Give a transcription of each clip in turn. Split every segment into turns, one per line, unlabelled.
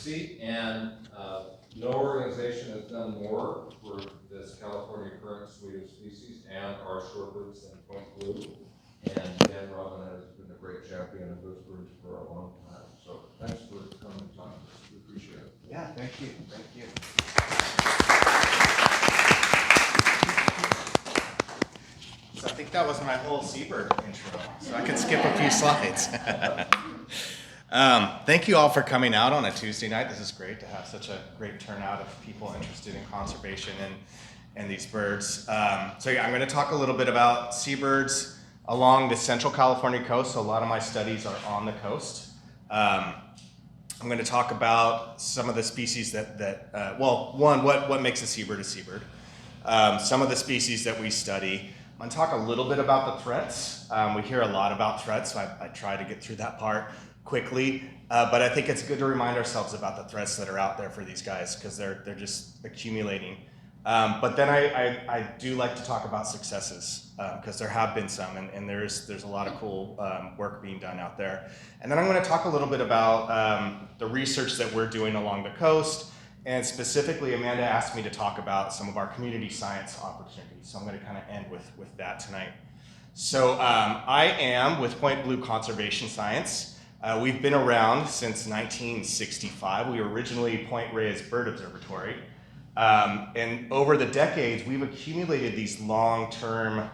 seat, and no organization has done more for this California current suite of species and our shorebirds than Point Blue. And Robinette has been a great champion of those birds for a long time. So thanks for coming and talking to us. We appreciate it.
Yeah, thank you. Thank you. So I think that was my whole seabird intro, so I can skip a few slides. Thank you all for coming out on a Tuesday night. This is great to have such a great turnout of people interested in conservation and these birds. So yeah, I'm going to talk a little bit about seabirds along the central California coast. So a lot of my studies are on the coast. I'm going to talk about some of the species what makes a seabird a seabird. Some of the species that we study. I'm going to talk a little bit about the threats. We hear a lot about threats, so I try to get through that part quickly, but I think it's good to remind ourselves about the threats that are out there for these guys because they're just accumulating. But then I do like to talk about successes because there have been some, and there's a lot of cool work being done out there. And then I'm going to talk a little bit about the research that we're doing along the coast, and specifically Amanda asked me to talk about some of our community science opportunities. So I'm going to kind of end with that tonight. So I am with Point Blue Conservation Science. We've been around since 1965. We were originally Point Reyes Bird Observatory. And over the decades, we've accumulated these long-term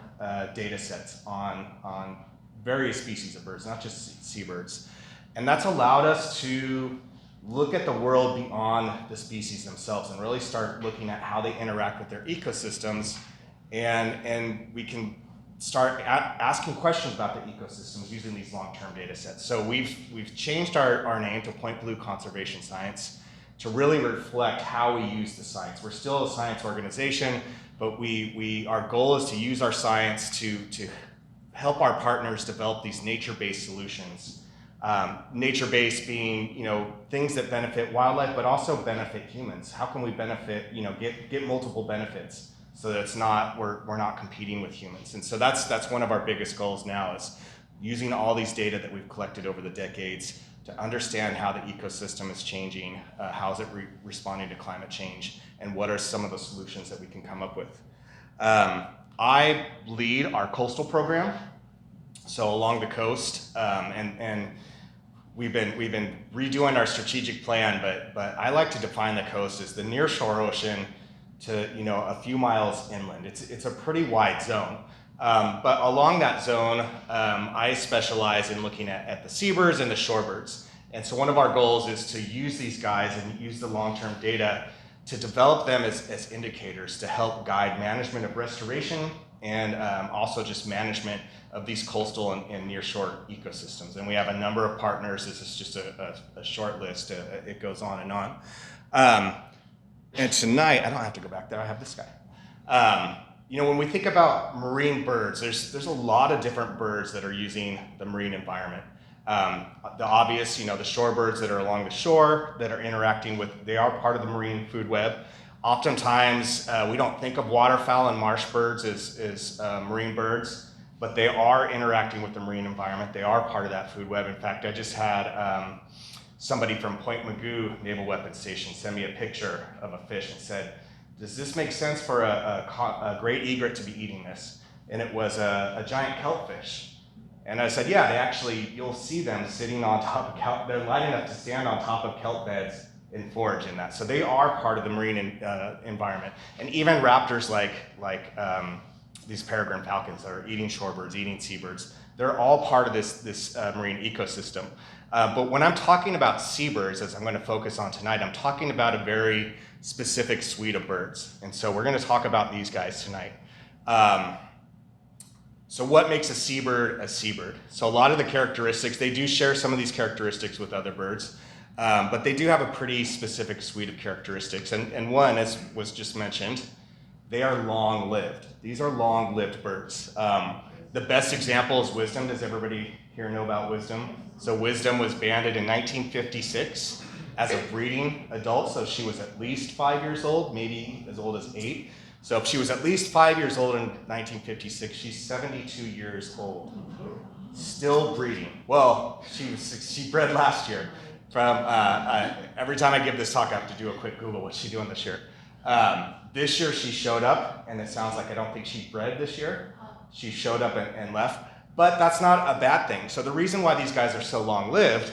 data sets on various species of birds, not just seabirds. And that's allowed us to look at the world beyond the species themselves and really start looking at how they interact with their ecosystems. And we can start asking questions about the ecosystems using these long-term data sets. So we've changed our name to Point Blue Conservation Science to really reflect how we use the science. We're still a science organization, but our goal is to use our science to help our partners develop these nature-based solutions. Nature-based being, things that benefit wildlife, but also benefit humans. How can we benefit, get multiple benefits so that we're not competing with humans? And so that's one of our biggest goals now is using all these data that we've collected over the decades to understand how the ecosystem is changing, how is it responding to climate change, and what are some of the solutions that we can come up with. I lead our coastal program, so along the coast, and we've been redoing our strategic plan, but I like to define the coast as the nearshore ocean to a few miles inland. It's a pretty wide zone. But along that zone, I specialize in looking at the seabirds and the shorebirds. And so one of our goals is to use these guys and use the long-term data to develop them as indicators to help guide management of restoration and also just management of these coastal and nearshore ecosystems. And we have a number of partners. This is just a short list. It goes on and on. And tonight, I don't have to go back there. I have this guy. When we think about marine birds, there's a lot of different birds that are using the marine environment. The obvious, the shorebirds that are along the shore that are interacting they are part of the marine food web. Oftentimes, we don't think of waterfowl and marsh birds as marine birds, but they are interacting with the marine environment. They are part of that food web. In fact, I just had somebody from Point Magoo Naval Weapons Station send me a picture of a fish and said, does this make sense for a great egret to be eating this? And it was a giant kelpfish. And I said, yeah, you'll see them sitting on top of kelp. They're light enough to stand on top of kelp beds and forage in that. So they are part of the marine environment. And even raptors like these peregrine falcons that are eating shorebirds, eating seabirds, they're all part of this marine ecosystem. But when I'm talking about seabirds, as I'm going to focus on tonight, I'm talking about a very specific suite of birds. And so we're going to talk about these guys tonight. So what makes a seabird a seabird? So a lot of the characteristics, they do share some of these characteristics with other birds, but they do have a pretty specific suite of characteristics. And one, as was just mentioned, they are long-lived. These are long-lived birds. The best example is wisdom. Does everybody here know about wisdom? So wisdom was banded in 1956 as a breeding adult, so she was at least 5 years old, maybe as old as 8. So if she was at least 5 years old in 1956, she's 72 years old, still breeding. Well, she bred last year, Every time I give this talk, I have to do a quick Google. What's she doing this year? This year she showed up, and it sounds like I don't think she bred this year. She showed up and left, but that's not a bad thing. So the reason why these guys are so long-lived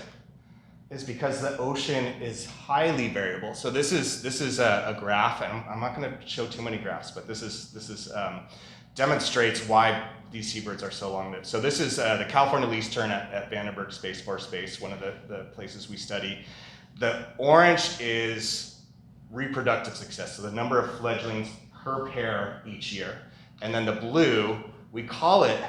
is because the ocean is highly variable. So this is a graph, and I'm not going to show too many graphs, but this demonstrates why these seabirds are so long-lived. So this is the California least tern at Vandenberg Space Force Base, one of the places we study. The orange is reproductive success, so the number of fledglings per pair each year. And then the blue, we call it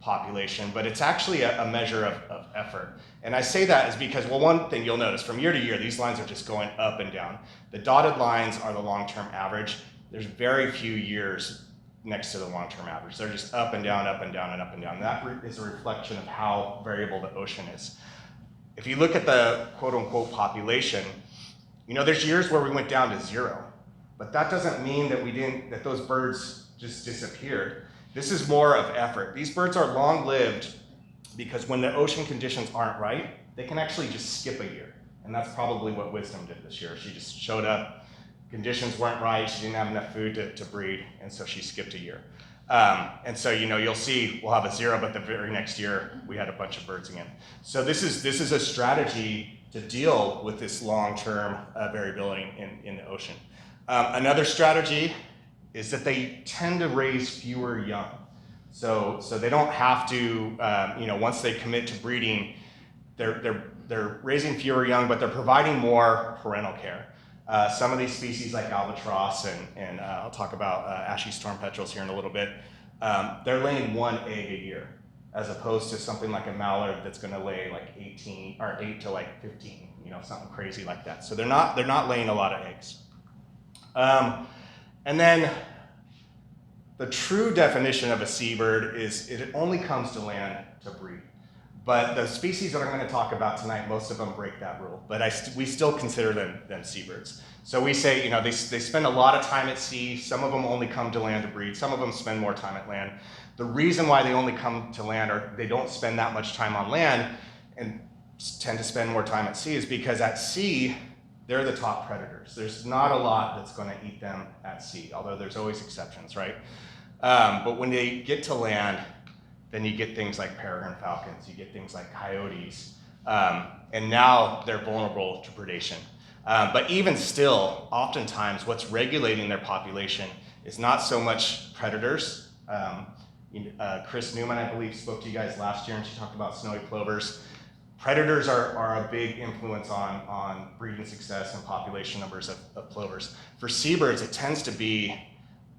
population, but it's actually a measure of effort. And I say that is because, well, one thing you'll notice from year to year, these lines are just going up and down. The dotted lines are the long-term average. There's very few years next to the long-term average. They're just up and down, up and down, and up and down. And that is a reflection of how variable the ocean is. If you look at the quote-unquote population, you know, there's years where we went down to 0, but that doesn't mean that those birds just disappeared. This is more of effort. These birds are long-lived because when the ocean conditions aren't right, they can actually just skip a year. And that's probably what Wisdom did this year. She just showed up, conditions weren't right, she didn't have enough food to breed, and so she skipped a year. And so, you know, you'll see we'll have a 0, but the very next year we had a bunch of birds again. So this is a strategy to deal with this long-term variability in the ocean. Another strategy is that they tend to raise fewer young. So they don't have to, you know, once they commit to breeding, they're raising fewer young, but they're providing more parental care. Some of these species like albatross and I'll talk about ashy storm petrels here in a little bit, they're laying 1 egg a year, as opposed to something like a mallard that's gonna lay like 18 or 8 to like 15, you know, something crazy like that. So they're not laying a lot of eggs. And then the true definition of a seabird is it only comes to land to breed. But the species that I'm going to talk about tonight, most of them break that rule. But we still consider them seabirds. So we say, you know, they spend a lot of time at sea. Some of them only come to land to breed. Some of them spend more time at land. The reason why they only come to land, or they don't spend that much time on land and tend to spend more time at sea, is because at sea, they're the top predators. There's not a lot that's going to eat them at sea, although there's always exceptions, right? But when they get to land, then you get things like peregrine falcons, you get things like coyotes, and now they're vulnerable to predation. But even still, oftentimes what's regulating their population is not so much predators. Chris Newman, I believe, spoke to you guys last year, and she talked about snowy plovers. Predators are a big influence on breeding success and population numbers of plovers. For seabirds, it tends to be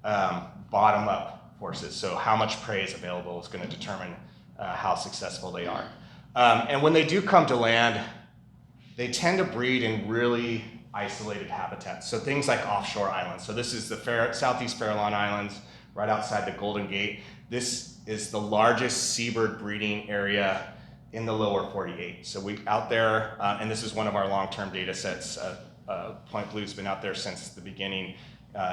bottom-up forces. So how much prey is available is going to determine how successful they are. And when they do come to land, they tend to breed in really isolated habitats. So things like offshore islands. So this is the Southeast Farallon Islands, right outside the Golden Gate. This is the largest seabird breeding area in the lower 48. So we out there, and this is one of our long-term data sets. Point Blue's been out there since the beginning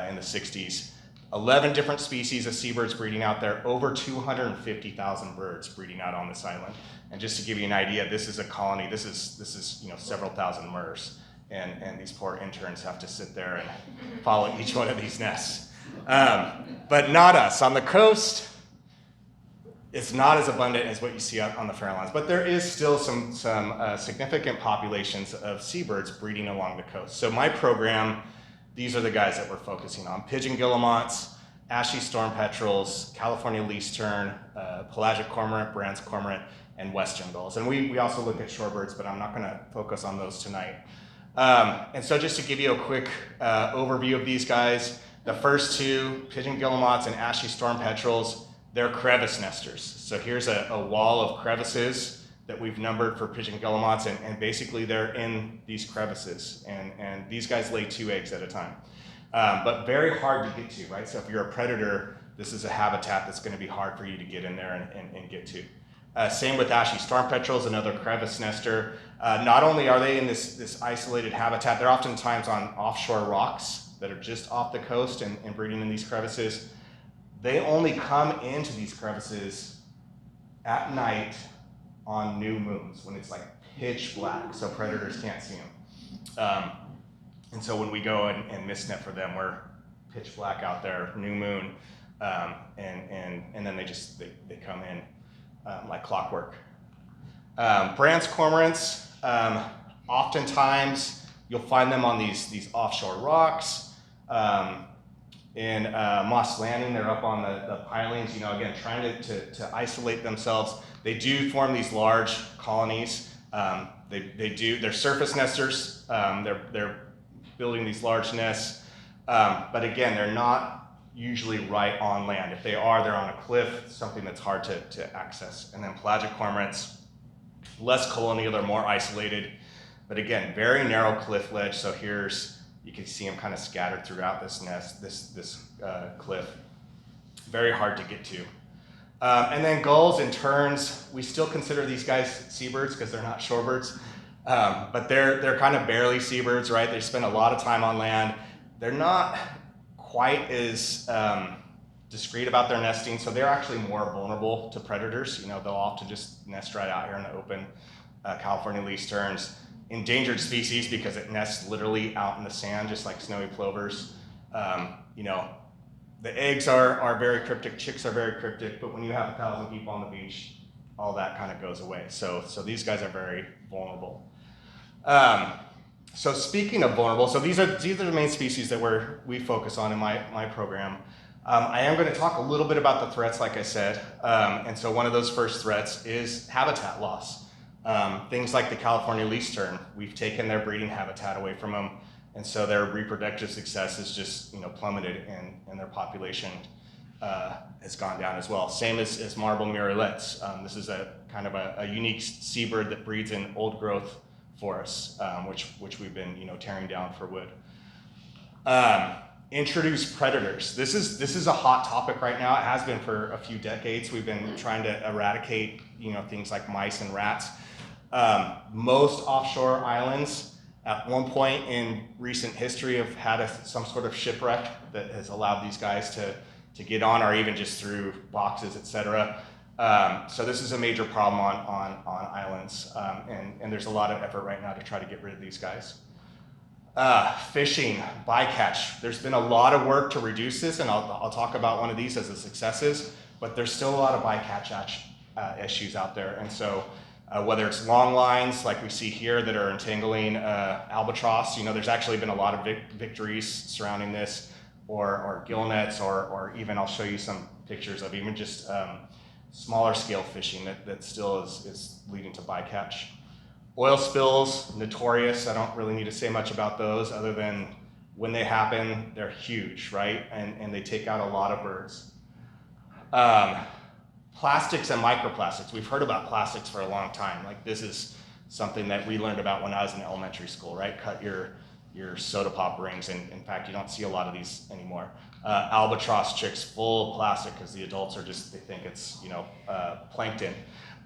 in the 60s. 11 different species of seabirds breeding out there, over 250,000 birds breeding out on this island. And just to give you an idea, this is a colony, this is you know, several thousand murs. And these poor interns have to sit there and follow each one of these nests. But not us. On the coast, it's not as abundant as what you see on the Farallones, but there is still some significant populations of seabirds breeding along the coast. So my program, these are the guys that we're focusing on: pigeon guillemots, ashy storm petrels, California least tern, pelagic cormorant, Brandt's cormorant, and western gulls. And we also look at shorebirds, but I'm not going to focus on those tonight. And so just to give you a quick overview of these guys, the first two, pigeon guillemots and ashy storm petrels, they're crevice nesters. So here's a wall of crevices that we've numbered for pigeon guillemots, and basically they're in these crevices, and these guys lay 2 eggs at a time. But very hard to get to, right? So if you're a predator, this is a habitat that's going to be hard for you to get in there and get to. Same with ashy storm petrels, another crevice nester. Not only are they in this isolated habitat, they're oftentimes on offshore rocks that are just off the coast and breeding in these crevices. They only come into these crevices at night on new moons, when it's like pitch black, so predators can't see them. And so when we go and mist net for them, we're pitch black out there, new moon, and then they come in like clockwork. Brandt's cormorants, oftentimes you'll find them on these offshore rocks. In Moss Landing, they're up on the pilings, again, trying to isolate themselves. They do form these large colonies. They're surface nesters. They're building these large nests. But again, they're not usually right on land. If they are, they're on a cliff, something that's hard to access. And then pelagic cormorants, less colonial, they're more isolated. But again, very narrow cliff ledge. So you can see them kind of scattered throughout this nest, this cliff. Very hard to get to. And then gulls and terns, we still consider these guys seabirds because they're not shorebirds. But they're kind of barely seabirds, right? They spend a lot of time on land. They're not quite as discreet about their nesting, so they're actually more vulnerable to predators. They'll often just nest right out here in the open. California least terns. Endangered species because it nests literally out in the sand, just like snowy plovers. The eggs are very cryptic, chicks are very cryptic, but when you have 1,000 people on the beach, all that kind of goes away. So these guys are very vulnerable. So speaking of vulnerable, so these are the main species that we focus on in my program. I am going to talk a little bit about the threats, like I said. And so one of those first threats is habitat loss. Things like the California least tern, we've taken their breeding habitat away from them, and so their reproductive success is just plummeted, and their population has gone down as well. Same as marble murrelets. This is a kind of a unique seabird that breeds in old growth forests, which we've been tearing down for wood. Introduce predators. This is a hot topic right now. It has been for a few decades. We've been trying to eradicate things like mice and rats. Most offshore islands at one point in recent history have had some sort of shipwreck that has allowed these guys to get on, or even just through boxes, etc. So this is a major problem on islands, and there's a lot of effort right now to try to get rid of these guys. Fishing, bycatch. There's been a lot of work to reduce this, and I'll talk about one of these as a successes, but there's still a lot of bycatch issues out there. And so whether it's long lines like we see here that are entangling albatross, there's actually been a lot of victories surrounding this, or gill nets, or even I'll show you some pictures of even just smaller scale fishing that still is leading to bycatch. Oil spills, notorious. I don't really need to say much about those other than when they happen, they're huge, right? And they take out a lot of birds. Plastics and microplastics. We've heard about plastics for a long time. Like, this is something that we learned about when I was in elementary school, right? Cut your soda pop rings, and in fact, you don't see a lot of these anymore. Albatross chicks full of plastic because the adults they think it's plankton.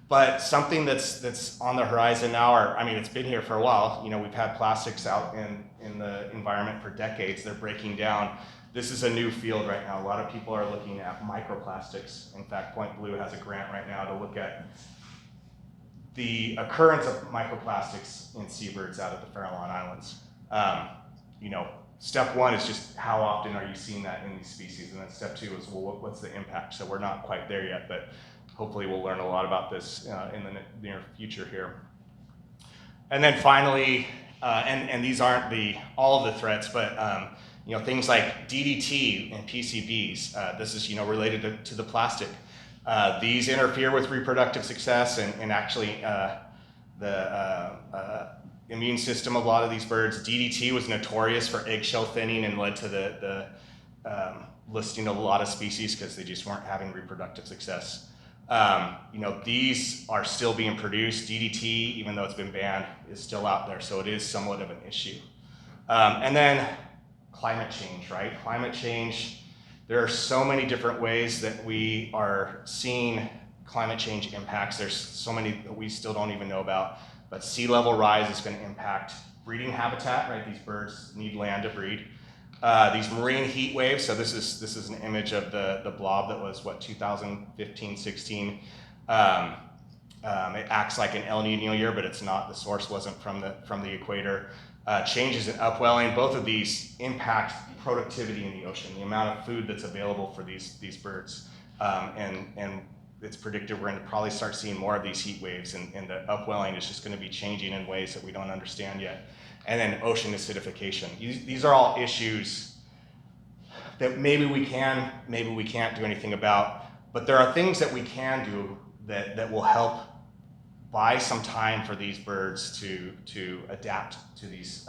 But something that's on the horizon now, it's been here for a while. We've had plastics out in the environment for decades. They're breaking down. This is a new field right now. A lot of people are looking at microplastics. In fact, Point Blue has a grant right now to look at the occurrence of microplastics in seabirds out of the Farallon Islands. Step one is just how often are you seeing that in these species? And then step two is, well, what's the impact? So we're not quite there yet, but hopefully we'll learn a lot about this in the near future here. And then finally, and these aren't all of the threats, but things like DDT and PCBs. This is related to the plastic. These interfere with reproductive success, and actually the immune system of a lot of these birds. DDT was notorious for eggshell thinning and led to the listing of a lot of species because they just weren't having reproductive success. These are still being produced. DDT, even though it's been banned, is still out there, so it is somewhat of an issue. And then climate change, right? Climate change, there are so many different ways that we are seeing climate change impacts. There's so many that we still don't even know about, but sea level rise is going to impact breeding habitat, right? These birds need land to breed. These marine heat waves, so this is an image of the blob that was, 2015, 16. It acts like an El Nino year, but it's not. The source wasn't from the equator. Changes in upwelling. Both of these impact productivity in the ocean, the amount of food that's available for these birds. And it's predicted we're going to probably start seeing more of these heat waves, and the upwelling is just going to be changing in ways that we don't understand yet. And then ocean acidification. These are all issues that maybe we can, maybe we can't do anything about, but there are things that we can do that will help buy some time for these birds to adapt to these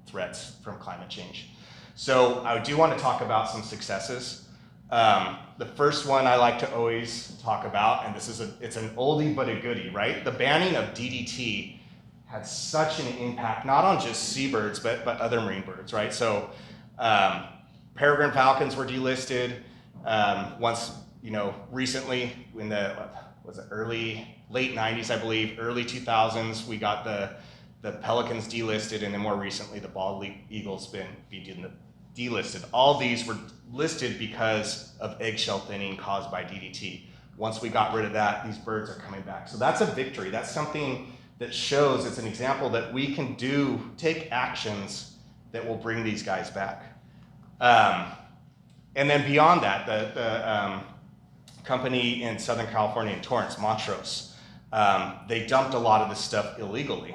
threats from climate change. So I do want to talk about some successes. The first one I like to always talk about, and it's an oldie but a goodie, right? The banning of DDT had such an impact, not on just seabirds, but other marine birds, right? So peregrine falcons were delisted. Once, recently in the, late 90s, I believe, early 2000s, we got the pelicans delisted, and then more recently the bald eagle's been delisted. All these were listed because of eggshell thinning caused by DDT. Once we got rid of that, these birds are coming back. So that's a victory. That's something that shows, it's an example that we can take actions that will bring these guys back. And then beyond that, the company in Southern California in Torrance, Montrose, they dumped a lot of this stuff illegally.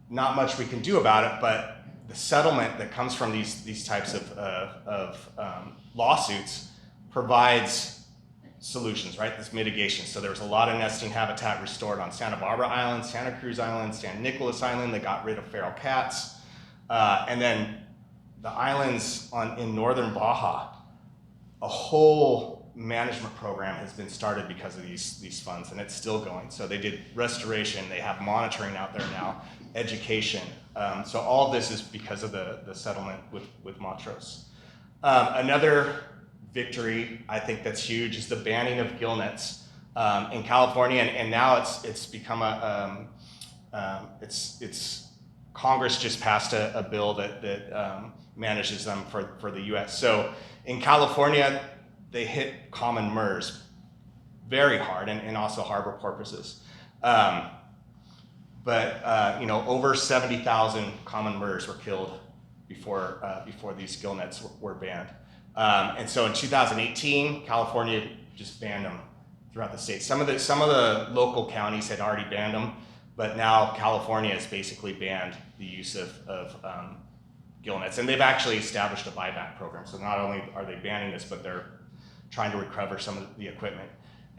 Not much we can do about it, but the settlement that comes from these types of lawsuits provides solutions, right? This mitigation. So there was a lot of nesting habitat restored on Santa Barbara Island, Santa Cruz Island, San Nicolas Island. They got rid of feral cats. And then the islands in northern Baja, a whole management program has been started because of these funds, and it's still going. So they did restoration, they have monitoring out there now, education. So all of this is because of the settlement with Montrose. Another victory I think that's huge is the banning of gill nets in California, and now it's become Congress just passed a bill that manages them for the U.S. So in California, they hit common murres very hard, and also harbor porpoises. Over 70,000 common murres were killed before these gill nets were banned. And so in 2018, California just banned them throughout the state. Some of the local counties had already banned them, but now California has basically banned the use of gill nets, and they've actually established a buyback program. So not only are they banning this, but they're trying to recover some of the equipment.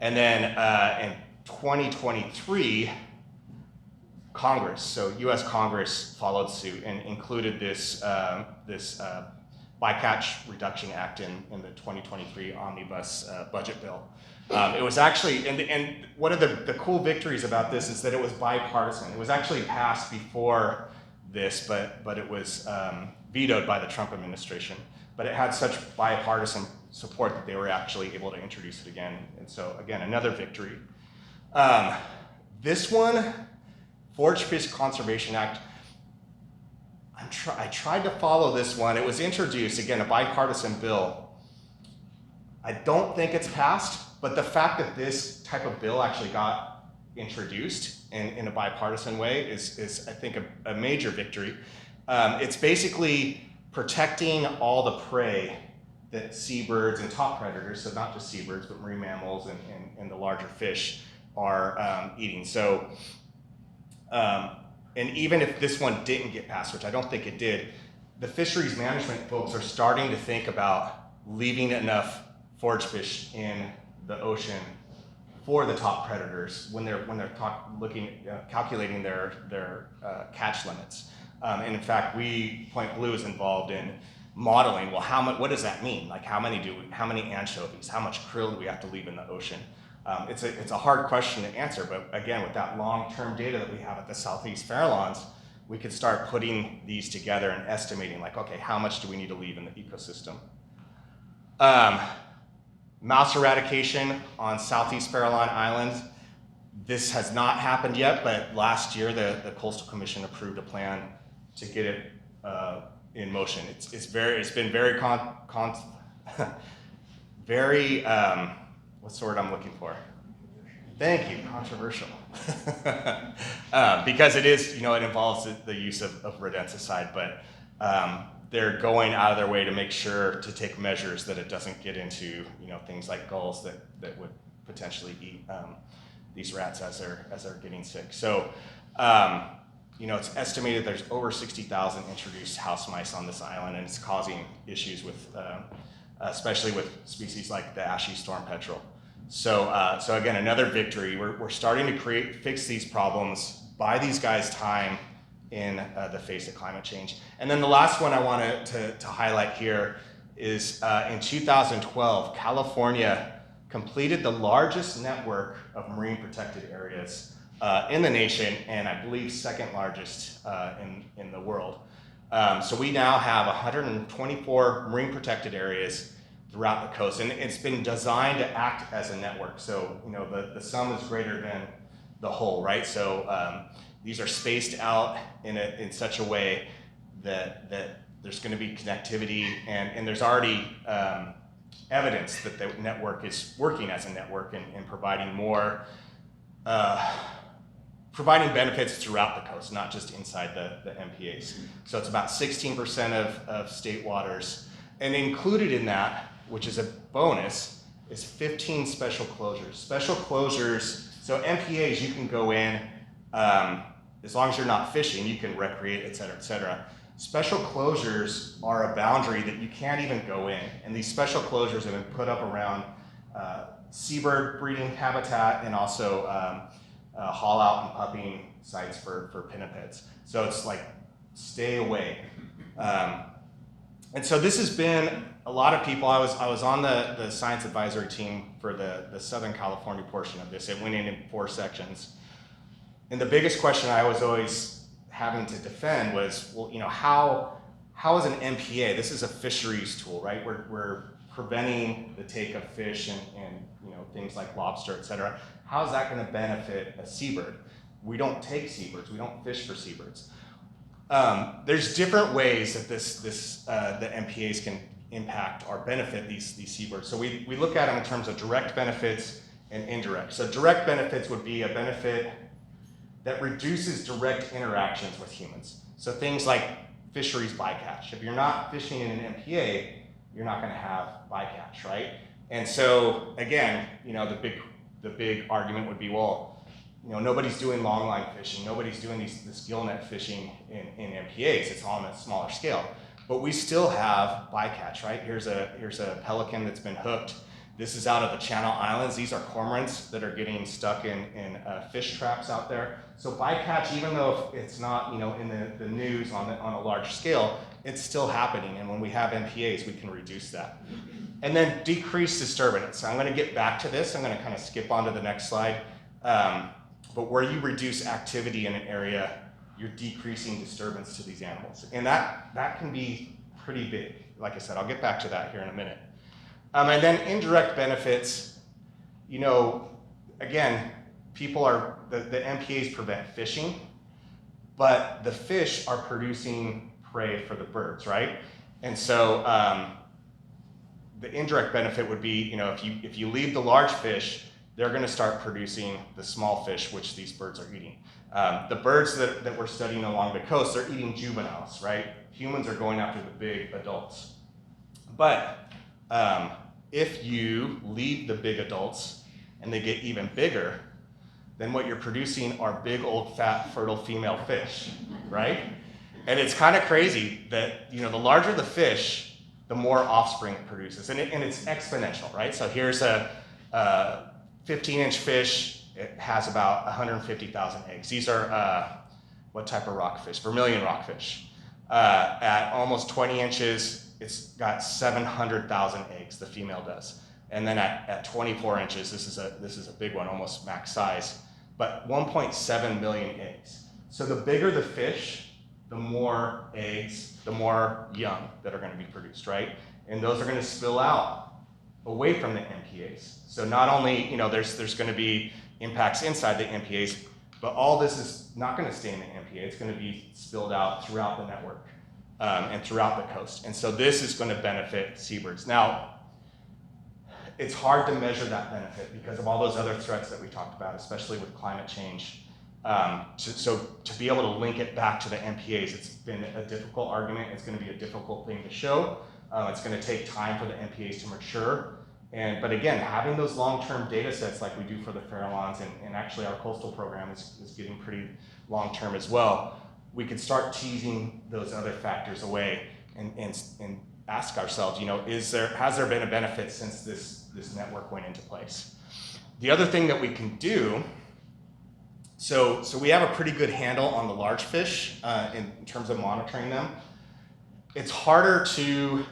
And then in 2023, Congress, so U.S. Congress followed suit and included this bycatch reduction act in the 2023 omnibus budget bill. It was actually, and one of the cool victories about this is that it was bipartisan. It was actually passed before this, but it was vetoed by the Trump administration. But it had such bipartisan support that they were actually able to introduce it again. And so again, another victory. This one, Forage Fish Conservation Act, I tried to follow this one. It was introduced, again, a bipartisan bill. I don't think it's passed, but the fact that this type of bill actually got introduced in a bipartisan way is I think, a major victory. It's basically protecting all the prey that seabirds and top predators, so not just seabirds, but marine mammals and the larger fish are eating. So, and even if this one didn't get passed, which I don't think it did, the fisheries management folks are starting to think about leaving enough forage fish in the ocean for the top predators when they're calculating their catch limits. And in fact, Point Blue is involved in modeling. Well, what does that mean? Like, how many anchovies? How much krill do we have to leave in the ocean? It's a hard question to answer, but again, with that long-term data that we have at the Southeast Farallones, we could start putting these together and estimating, like, okay, how much do we need to leave in the ecosystem? Mouse eradication on Southeast Farallon Island. This has not happened yet, but last year the Coastal Commission approved a plan to get it in motion. It's been very what's the word I'm looking for? Thank you, controversial. Because it is, it involves the use of rodenticide, but they're going out of their way to make sure to take measures that it doesn't get into, things like gulls that would potentially eat these rats as they're getting sick. So, it's estimated there's over 60,000 introduced house mice on this island, and it's causing issues with, especially with species like the ashy storm petrel. So again, another victory. We're starting to fix these problems, buy these guys time in the face of climate change. And then the last one I want to highlight here is in 2012, California completed the largest network of marine protected areas in the nation, and I believe second largest in the world. So we now have 124 marine protected areas throughout the coast, and it's been designed to act as a network. So the sum is greater than the whole, right? So these are spaced out in such a way that there's going to be connectivity, and there's already evidence that the network is working as a network and providing more providing benefits throughout the coast, not just inside the MPAs. So it's about 16% of state waters, and included in that, which is a bonus, is 15 special closures. Special closures, so MPAs, you can go in, as long as you're not fishing, you can recreate, et cetera, et cetera. Special closures are a boundary that you can't even go in, and these special closures have been put up around seabird breeding habitat and also haul out and pupping sites for pinnipeds. So it's like, stay away. And so this has been a lot of people. I was on the science advisory team for the Southern California portion of this. It went in 4 sections. And the biggest question I was always having to defend was, well, how is an MPA, this is a fisheries tool, right? We're preventing the take of fish and things like lobster, et cetera. How is that going to benefit a seabird? We don't take seabirds. We don't fish for seabirds. There's different ways that the MPAs can impact or benefit these seabirds. So we look at them in terms of direct benefits and indirect. So direct benefits would be a benefit that reduces direct interactions with humans. So things like fisheries bycatch. If you're not fishing in an MPA, you're not going to have bycatch, right? And so again, the big argument would be, well, nobody's doing longline fishing, nobody's doing this gill net fishing in MPAs. It's on a smaller scale, but we still have bycatch, right? Here's a pelican that's been hooked. This is out of the Channel Islands. These are cormorants that are getting stuck in fish traps out there. So bycatch, even though it's not in the news on a large scale, it's still happening. And when we have MPAs, we can reduce that. And then decrease disturbance. So I'm going to get back to this. I'm going to kind of skip on to the next slide. But where you reduce activity in an area, you're decreasing disturbance to these animals. And that can be pretty big. Like I said, I'll get back to that here in a minute. And then indirect benefits, again, the MPAs prevent fishing, but the fish are producing prey for the birds, right? And so the indirect benefit would be, if you leave the large fish, they're going to start producing the small fish, which these birds are eating. The birds that we're studying along the coast, they're eating juveniles, right? Humans are going after the big adults. But if you leave the big adults and they get even bigger, then what you're producing are big, old, fat, fertile female fish, right? And it's kind of crazy that, the larger the fish, the more offspring it produces. And it's exponential, right? So here's a 15-inch fish. It has about 150,000 eggs. These are, what type of rockfish? Vermilion rockfish. At almost 20 inches, it's got 700,000 eggs, the female does. And then at 24 inches, this is a big one, almost max size, but 1.7 million eggs. So the bigger the fish, the more eggs, the more young that are going to be produced, right? And those are going to spill out away from the MPAs. So not only, there's going to be impacts inside the MPAs, but all this is not going to stay in the MPA. It's going to be spilled out throughout the network and throughout the coast. And so this is going to benefit seabirds. Now, it's hard to measure that benefit because of all those other threats that we talked about, especially with climate change. So to be able to link it back to the MPAs, it's been a difficult argument. It's going to be a difficult thing to show. It's going to take time for the MPAs to mature. But again, having those long-term data sets like we do for the Farallones, and actually our coastal program is getting pretty long-term as well, we could start teasing those other factors away and ask ourselves, has there been a benefit since this network went into place? The other thing that we can do, so we have a pretty good handle on the large fish in terms of monitoring them. It's harder to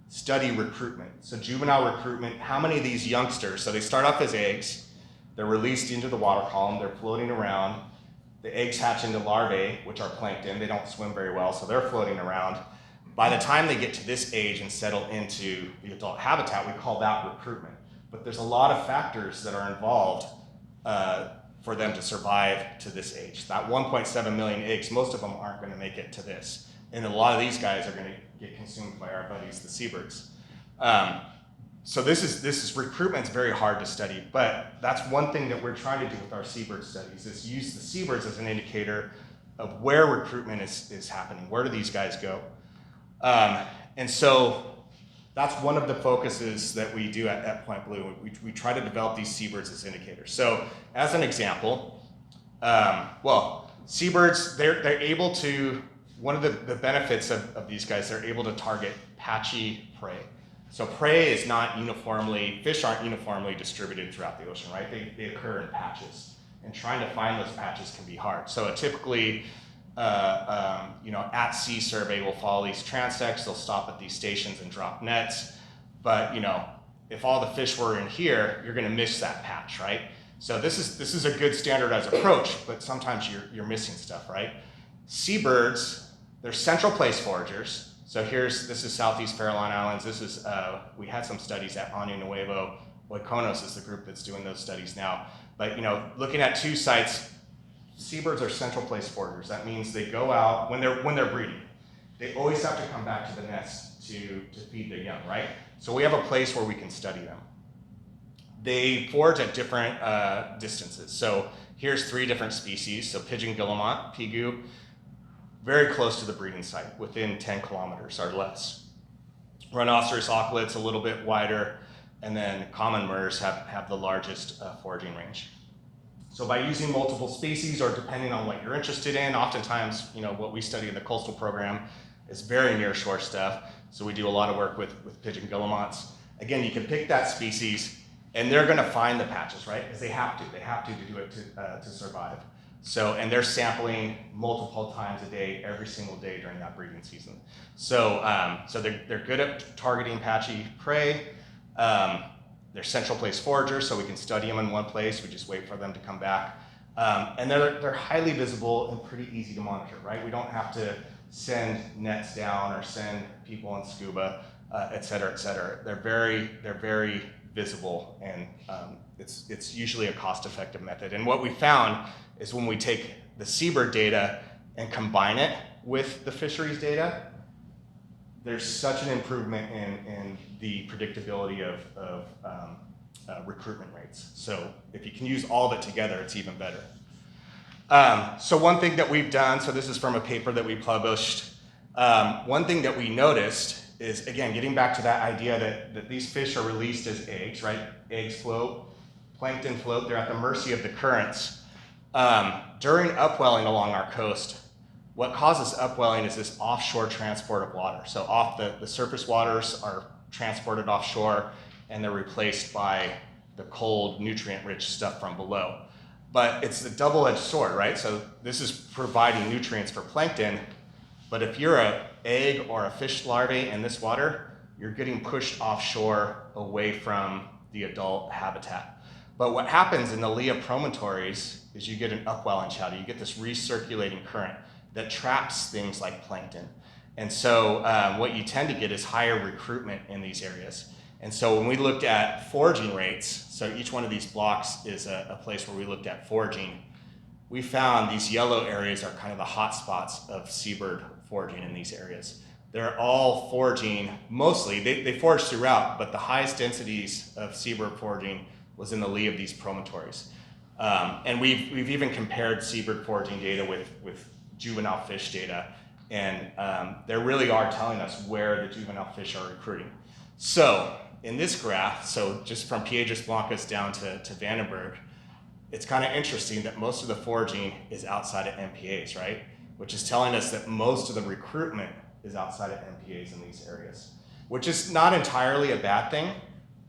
study recruitment. So juvenile recruitment, how many of these youngsters, so they start off as eggs, they're released into the water column, they're floating around, the eggs hatch into larvae, which are plankton, they don't swim very well, so they're floating around. By the time they get to this age and settle into the adult habitat, we call that recruitment. But there's a lot of factors that are involved for them to survive to this age. That 1.7 million eggs, most of them aren't going to make it to this. And a lot of these guys are going to get consumed by our buddies, the seabirds. So this is recruitment's very hard to study, but that's one thing that we're trying to do with our seabird studies is use the seabirds as an indicator of where recruitment is happening. Where do these guys go? And so that's one of the focuses that we do at Point Blue. We try to develop these seabirds as indicators. So as an example, seabirds, they're able to, one of the benefits of these guys, they're able to target patchy prey. So prey is not uniformly, fish aren't uniformly distributed throughout the ocean, right? They occur in patches. And trying to find those patches can be hard. So typically, at sea survey will follow these transects, they'll stop at these stations and drop nets. But if all the fish were in here, you're gonna miss that patch, right? So this is a good standardized approach, but sometimes you're missing stuff, right? Seabirds, they're central place foragers. So this is Southeast Farallon Islands. This is, we had some studies at Año Nuevo. Oikonos is the group that's doing those studies now. But looking at 2 sites, seabirds are central place foragers. That means they go out, when they're breeding, they always have to come back to the nest to feed their young, right? So we have a place where we can study them. They forage at different distances. So here's 3 different species. So pigeon guillemot, pigu, very close to the breeding site, within 10 kilometers or less. Rhinoceros auklets a little bit wider, and then common murres have the largest foraging range. So by using multiple species, or depending on what you're interested in, oftentimes, what we study in the coastal program is very nearshore stuff. So we do a lot of work with pigeon guillemots. Again, you can pick that species, and they're gonna find the patches, right? Because they have to do it to survive. So, and they're sampling multiple times a day, every single day during that breeding season. So, they're good at targeting patchy prey. They're central place foragers, so we can study them in one place. We just wait for them to come back. And they're highly visible and pretty easy to monitor, right? We don't have to send nets down or send people on scuba, et cetera, et cetera. They're very visible, and it's usually a cost-effective method. And what we found is when we take the seabird data and combine it with the fisheries data, there's such an improvement in the predictability of recruitment rates. So if you can use all of it together, it's even better. So one thing that we've done, so this is from a paper that we published, one thing that we noticed is, again, getting back to that idea that these fish are released as eggs, right? Eggs float, plankton float, they're at the mercy of the currents. During upwelling along our coast, what causes upwelling is this offshore transport of water. So the surface waters are transported offshore, and they're replaced by the cold, nutrient-rich stuff from below. But it's a double-edged sword, right? So this is providing nutrients for plankton, but if you're an egg or a fish larvae in this water, you're getting pushed offshore away from the adult habitat. But what happens in the lee promontories is you get an upwelling shadow. You get this recirculating current that traps things like plankton. And so what you tend to get is higher recruitment in these areas. And so when we looked at foraging rates, so each one of these blocks is a place where we looked at foraging, we found these yellow areas are kind of the hot spots of seabird foraging in these areas. they're all foraging, mostly, they forage throughout, but the highest densities of seabird foraging was in the lee of these promontories. And we've even compared seabird foraging data with juvenile fish data, and they really are telling us where the juvenile fish are recruiting. So in this graph, so just from Piedras Blancas down to Vandenberg, it's kind of interesting that most of the foraging is outside of MPAs, right? Which is telling us that most of the recruitment is outside of MPAs in these areas, which is not entirely a bad thing,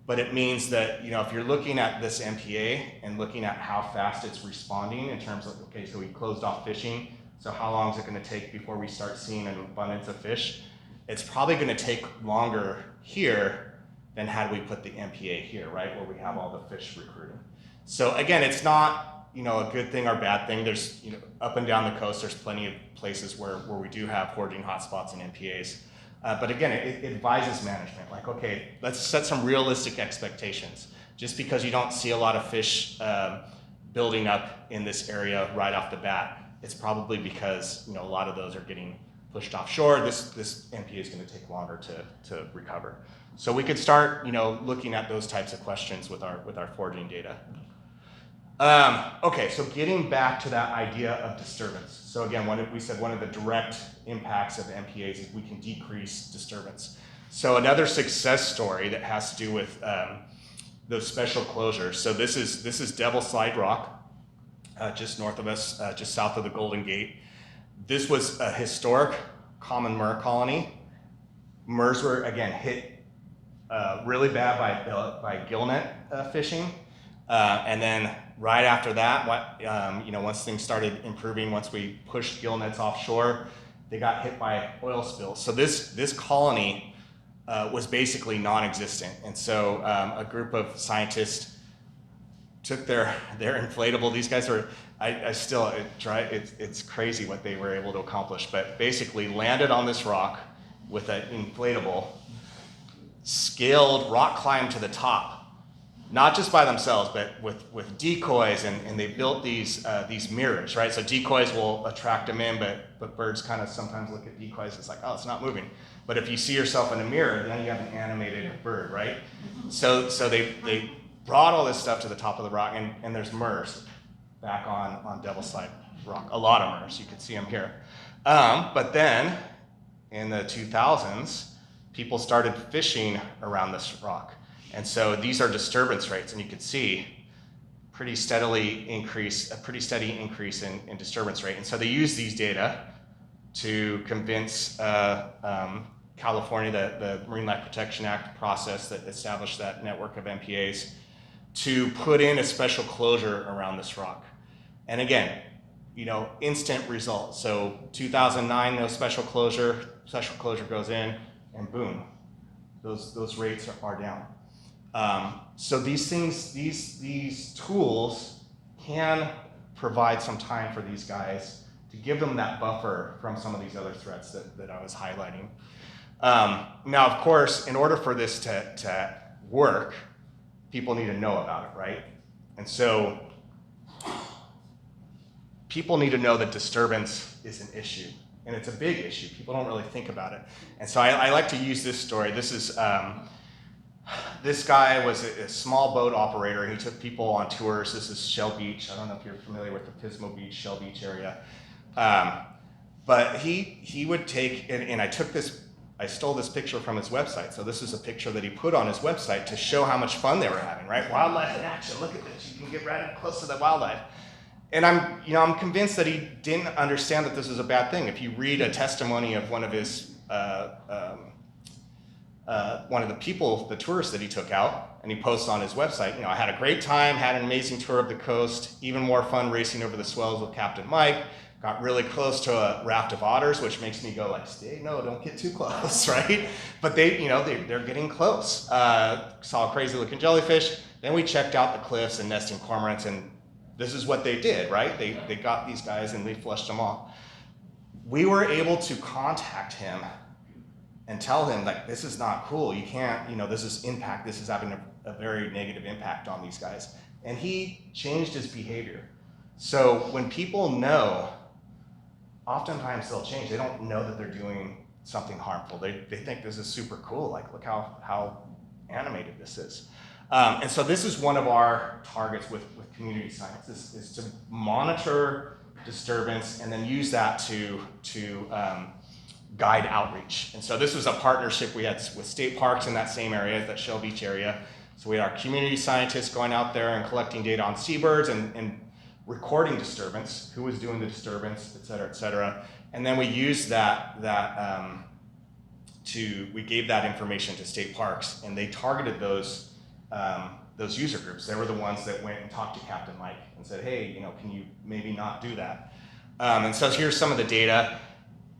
but it means that, you know, if you're looking at this MPA and looking at how fast it's responding in terms of, okay, so we closed off fishing, so how long is it going to take before we start seeing an abundance of fish? It's probably going to take longer here than had we put the MPA here, right, where we have all the fish recruiting. So again, it's not, you know, a good thing or bad thing. There's, you know, up and down the coast, there's plenty of places where we do have foraging hotspots and MPAs. But again, it advises management, like, okay, let's set some realistic expectations. Just because you don't see a lot of fish building up in this area right off the bat, it's probably because, you know, a lot of those are getting pushed offshore. This MPA is going to take longer to recover. So we could start, you know, looking at those types of questions with our foraging data. Okay, so getting back to that idea of disturbance. So again, we said one of the direct impacts of MPAs is we can decrease disturbance. So another success story that has to do with those special closures. So this is Devil Slide Rock, just north of us, just south of the Golden Gate. This was a historic common murre colony. Murres were, again, hit really bad by gillnet fishing. And then right after that, you know, once things started improving, once we pushed gillnets offshore, they got hit by oil spills. So this colony was basically non-existent. And so a group of scientists took their inflatable. These guys were, it's crazy what they were able to accomplish, but basically landed on this rock with an inflatable, scaled, rock climbed to the top. Not just by themselves, but with decoys, and they built these mirrors, right? So decoys will attract them in, but birds kind of sometimes look at decoys, it's like, oh, it's not moving. But if you see yourself in a mirror, then you have an animated bird, right? So they brought all this stuff to the top of the rock, and there's murres back on Devil Slide Rock. A lot of murres, you can see them here. But then, in the 2000s, people started fishing around this rock. And so these are disturbance rates, and you can see a pretty steady increase in disturbance rate. And so they use these data to convince California, the Marine Life Protection Act process that established that network of MPAs, to put in a special closure around this rock. And again, you know, instant results. So 2009, no special closure goes in, and boom, those rates are down. So these things, these tools can provide some time for these guys to give them that buffer from some of these other threats that I was highlighting. Now, of course, in order for this to work, people need to know about it, right? And so people need to know that disturbance is an issue, and it's a big issue. People don't really think about it. And so I like to use this story. This is, this guy was a small boat operator. He took people on tours. This is Shell Beach. I don't know if you're familiar with the Pismo Beach, Shell Beach area. But he would take, and I stole this picture from his website. So this is a picture that he put on his website to show how much fun they were having, right? Wildlife in action, look at this. You can get right up close to the wildlife. And I'm convinced that he didn't understand that this is a bad thing. If you read a testimony of one of his, one of the people, the tourists that he took out, and he posts on his website, you know, I had a great time, had an amazing tour of the coast, even more fun racing over the swells with Captain Mike, got really close to a raft of otters, which makes me go like, don't get too close, right? But they're getting close. Saw a crazy looking jellyfish. Then we checked out the cliffs and nesting cormorants, and this is what they did, right? They got these guys and they flushed them off. We were able to contact him and tell him, like, this is not cool. You can't, this is having a very negative impact on these guys. And he changed his behavior. So when people know, oftentimes they'll change. They don't know that they're doing something harmful. They think this is super cool. Like, look how animated this is. And so this is one of our targets with community science is to monitor disturbance and then use that to guide outreach. And so this was a partnership we had with state parks in that same area, that Shell Beach area. So we had our community scientists going out there and collecting data on seabirds and recording disturbance, who was doing the disturbance, et cetera, et cetera. And then we used we gave that information to state parks, and they targeted those user groups. They were the ones that went and talked to Captain Mike and said, hey, can you maybe not do that? And so here's some of the data.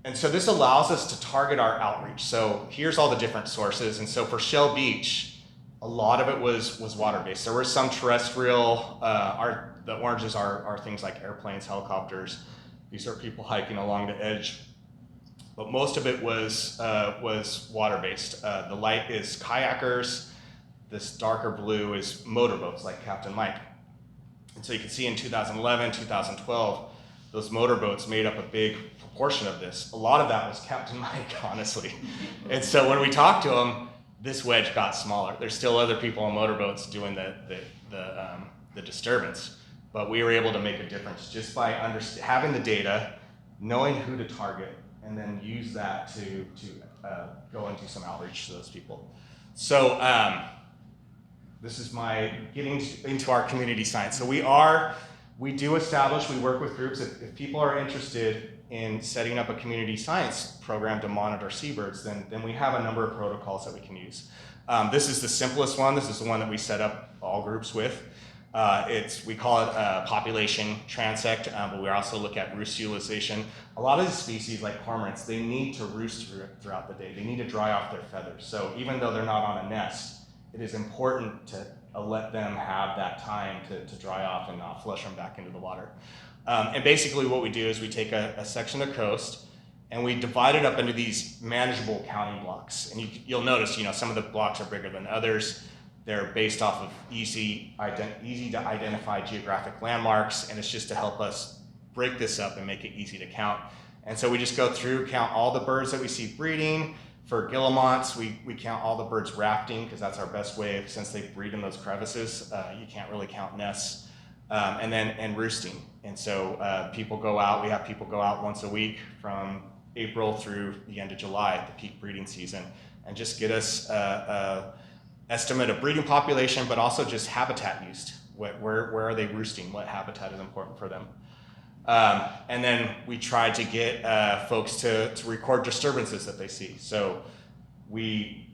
And so this allows us to target our outreach. So here's all the different sources. And so for Shell Beach, a lot of it was water-based. There were some terrestrial, the oranges are things like airplanes, helicopters. These are people hiking along the edge. But most of it was water-based. The light is kayakers. This darker blue is motorboats like Captain Mike. And so you can see in 2011, 2012, those motorboats made up a big proportion of this. A lot of that was Captain Mike, honestly. And so when we talked to him, this wedge got smaller. There's still other people on motorboats doing the disturbance, but we were able to make a difference just by having the data, knowing who to target, and then use that to go and do some outreach to those people. So this is my getting into our community science. So we do establish, we work with groups. If people are interested in setting up a community science program to monitor seabirds, then we have a number of protocols that we can use. This is the simplest one. This is the one that we set up all groups with. We call it population transect, but we also look at roost utilization. A lot of the species, like cormorants, they need to roost throughout the day. They need to dry off their feathers. So even though they're not on a nest, it is important to let them have that time to dry off and not flush them back into the water. And basically what we do is we take a section of the coast and we divide it up into these manageable county blocks. And you'll notice, some of the blocks are bigger than others. They're based off of easy to identify geographic landmarks, and it's just to help us break this up and make it easy to count. And so we just go through, count all the birds that we see breeding. For guillemots, we count all the birds rafting, because that's our best way, since they breed in those crevices. You can't really count nests. And roosting. And so people go out, we have people go out once a week from April through the end of July, the peak breeding season, and just get us estimate of breeding population, but also just habitat used. Where are they roosting? What habitat is important for them? And then we try to get folks to record disturbances that they see. So we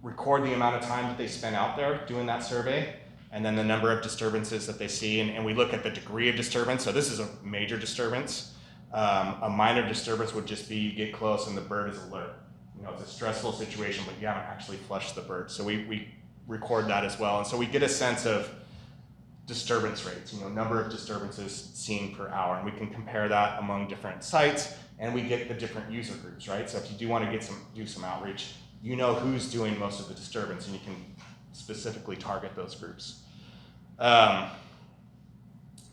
record the amount of time that they spend out there doing that survey, and then the number of disturbances that they see, and we look at the degree of disturbance. So this is a major disturbance. A minor disturbance would just be you get close and the bird is alert. It's a stressful situation, but you haven't actually flushed the bird. So we record that as well. And so we get a sense of disturbance rates, number of disturbances seen per hour. And we can compare that among different sites, and we get the different user groups, right? So if you do want to do some outreach, who's doing most of the disturbance, and you can specifically target those groups.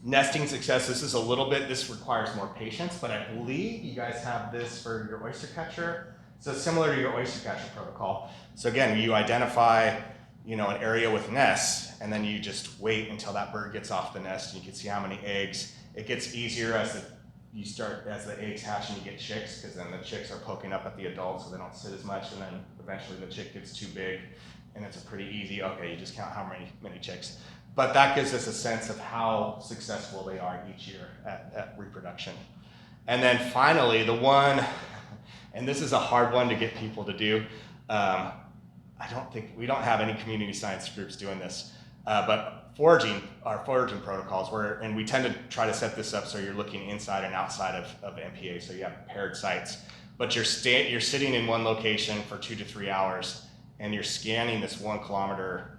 Nesting success, this requires more patience, but I believe you guys have this for your oyster catcher. So similar to your oyster catcher protocol. So again, you identify, an area with nests, and then you just wait until that bird gets off the nest, and you can see how many eggs. It gets easier as the eggs hatch and you get chicks, because then the chicks are poking up at the adults, so they don't sit as much, and then eventually the chick gets too big, and it's a pretty easy, okay, you just count how many chicks. But that gives us a sense of how successful they are each year at reproduction. And then finally, the one, and this is a hard one to get people to do. We don't have any community science groups doing this, but our foraging protocols, and we tend to try to set this up so you're looking inside and outside of MPA, so you have paired sites. But you're sitting in one location for 2 to 3 hours, and you're scanning this 1 kilometer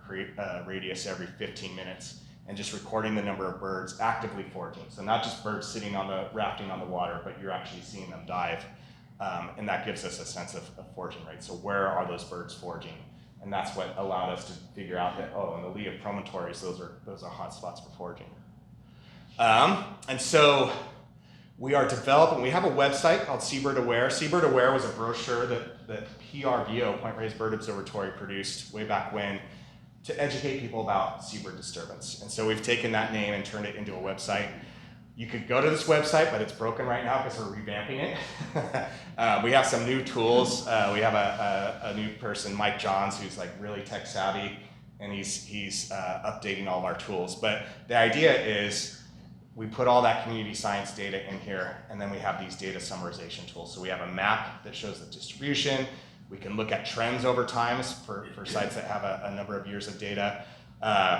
radius every 15 minutes, and just recording the number of birds actively foraging. So not just birds sitting rafting on the water, but you're actually seeing them dive. And that gives us a sense of foraging rate. So where are those birds foraging? And that's what allowed us to figure out that, in the lee of promontories, those are hot spots for foraging. And so We are developing, we have a website called Seabird Aware. Seabird Aware was a brochure that PRBO, Point Reyes Bird Observatory, produced way back when to educate people about seabird disturbance. And so we've taken that name and turned it into a website. You could go to this website, but it's broken right now because we're revamping it. We have some new tools. We have a new person, Mike Johns, who's like really tech savvy, and he's updating all of our tools. But the idea is we put all that community science data in here, and then we have these data summarization tools. So we have a map that shows the distribution. We can look at trends over time for sites that have a number of years of data.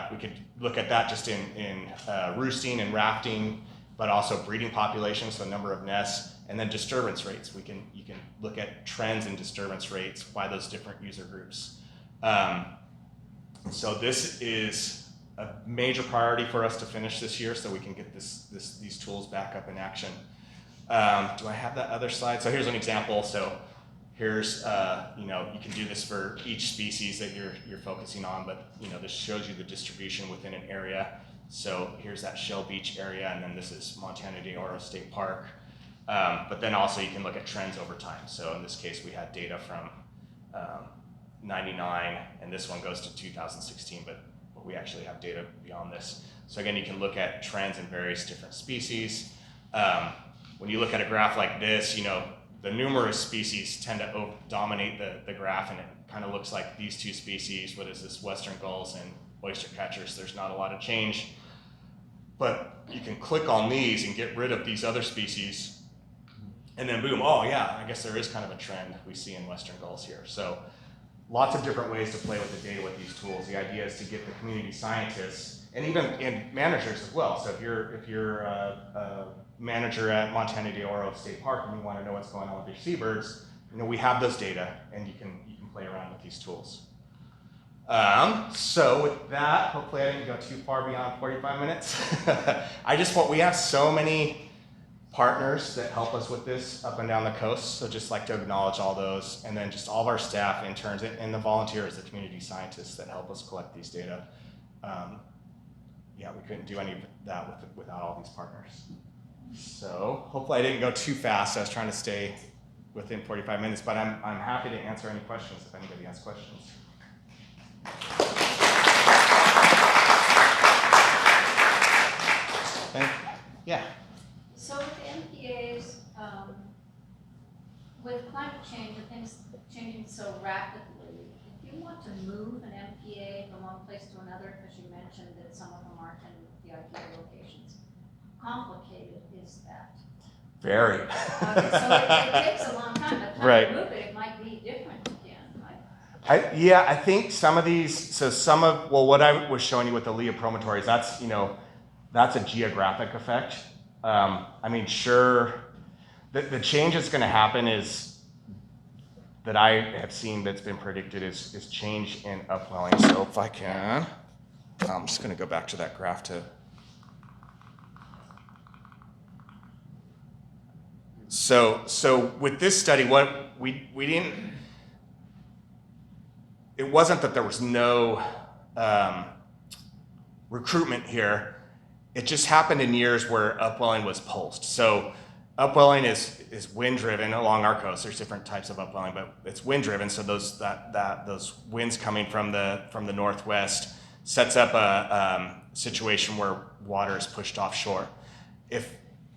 We could look at that just in roosting and rafting, but also breeding populations, so number of nests, and then disturbance rates. You can look at trends in disturbance rates by those different user groups. So this is a major priority for us to finish this year so we can get these tools back up in action. Do I have that other slide? So here's an example. So here's, you can do this for each species that you're focusing on, but this shows you the distribution within an area. So here's that Shell Beach area, and then this is Montana de Oro State Park. But then also you can look at trends over time. So in this case, we had data from 99, and this one goes to 2016, but we actually have data beyond this. So again, you can look at trends in various different species. When you look at a graph like this, the numerous species tend to dominate the graph, and it kind of looks like these two species, what is this, western gulls and oyster catchers. There's not a lot of change, but you can click on these and get rid of these other species, and then boom, oh yeah, I guess there is kind of a trend we see in western gulls here. So lots of different ways to play with the data with these tools. The idea is to get the community scientists and even managers as well. So if you're a manager at Montana de Oro State Park and you want to know what's going on with your seabirds, we have those data, and you can play around with these tools. So with that, hopefully I didn't go too far beyond 45 minutes. We have so many partners that help us with this up and down the coast, so just like to acknowledge all those, and then just all of our staff, interns, and the volunteers, the community scientists that help us collect these data. We couldn't do any of that without all these partners. So hopefully I didn't go too fast. I was trying to stay within 45 minutes, but I'm happy to answer any questions if anybody has questions. Yeah.
So with MPAs, with climate change and things changing so rapidly, if you want to move an MPA from one place to another, because you mentioned that some of them aren't in the ideal locations, how complicated is that?
Very.
Okay, so it takes a long time, but
Right.
to move it might be different again, right?
I think some of these, what I was showing you with the Lea promotores, that's a geographic effect. Sure, the change that's going to happen is, that I have seen that's been predicted is change in upwelling. So if I can, I'm just going to go back to that graph to. So with this study, what we didn't, it wasn't that there was no recruitment here. It just happened in years where upwelling was pulsed. So upwelling is wind driven along our coast. There's different types of upwelling, but it's wind driven. So those winds coming from the northwest sets up a situation where water is pushed offshore. If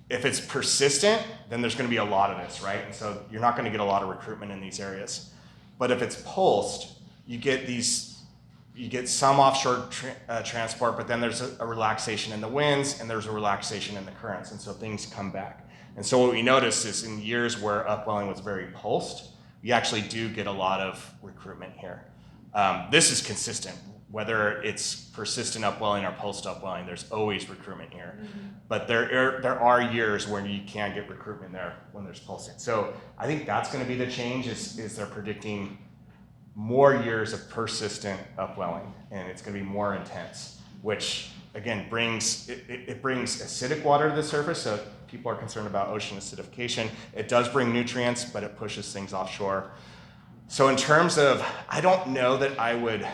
it's persistent, then there's going to be a lot of this, right? And so you're not going to get a lot of recruitment in these areas. But if it's pulsed, you get some offshore transport, but then there's a relaxation in the winds, and there's a relaxation in the currents, and so things come back. And so what we noticed is in years where upwelling was very pulsed, you actually do get a lot of recruitment here. This is consistent. Whether it's persistent upwelling or pulsed upwelling, there's always recruitment here. Mm-hmm. But there are years when you can get recruitment there when there's pulsing. So I think that's going to be the change is they're predicting more years of persistent upwelling, and it's going to be more intense, which again brings acidic water to the surface. So people are concerned about ocean acidification. It does bring nutrients, but it pushes things offshore. So in terms of, I don't know that I would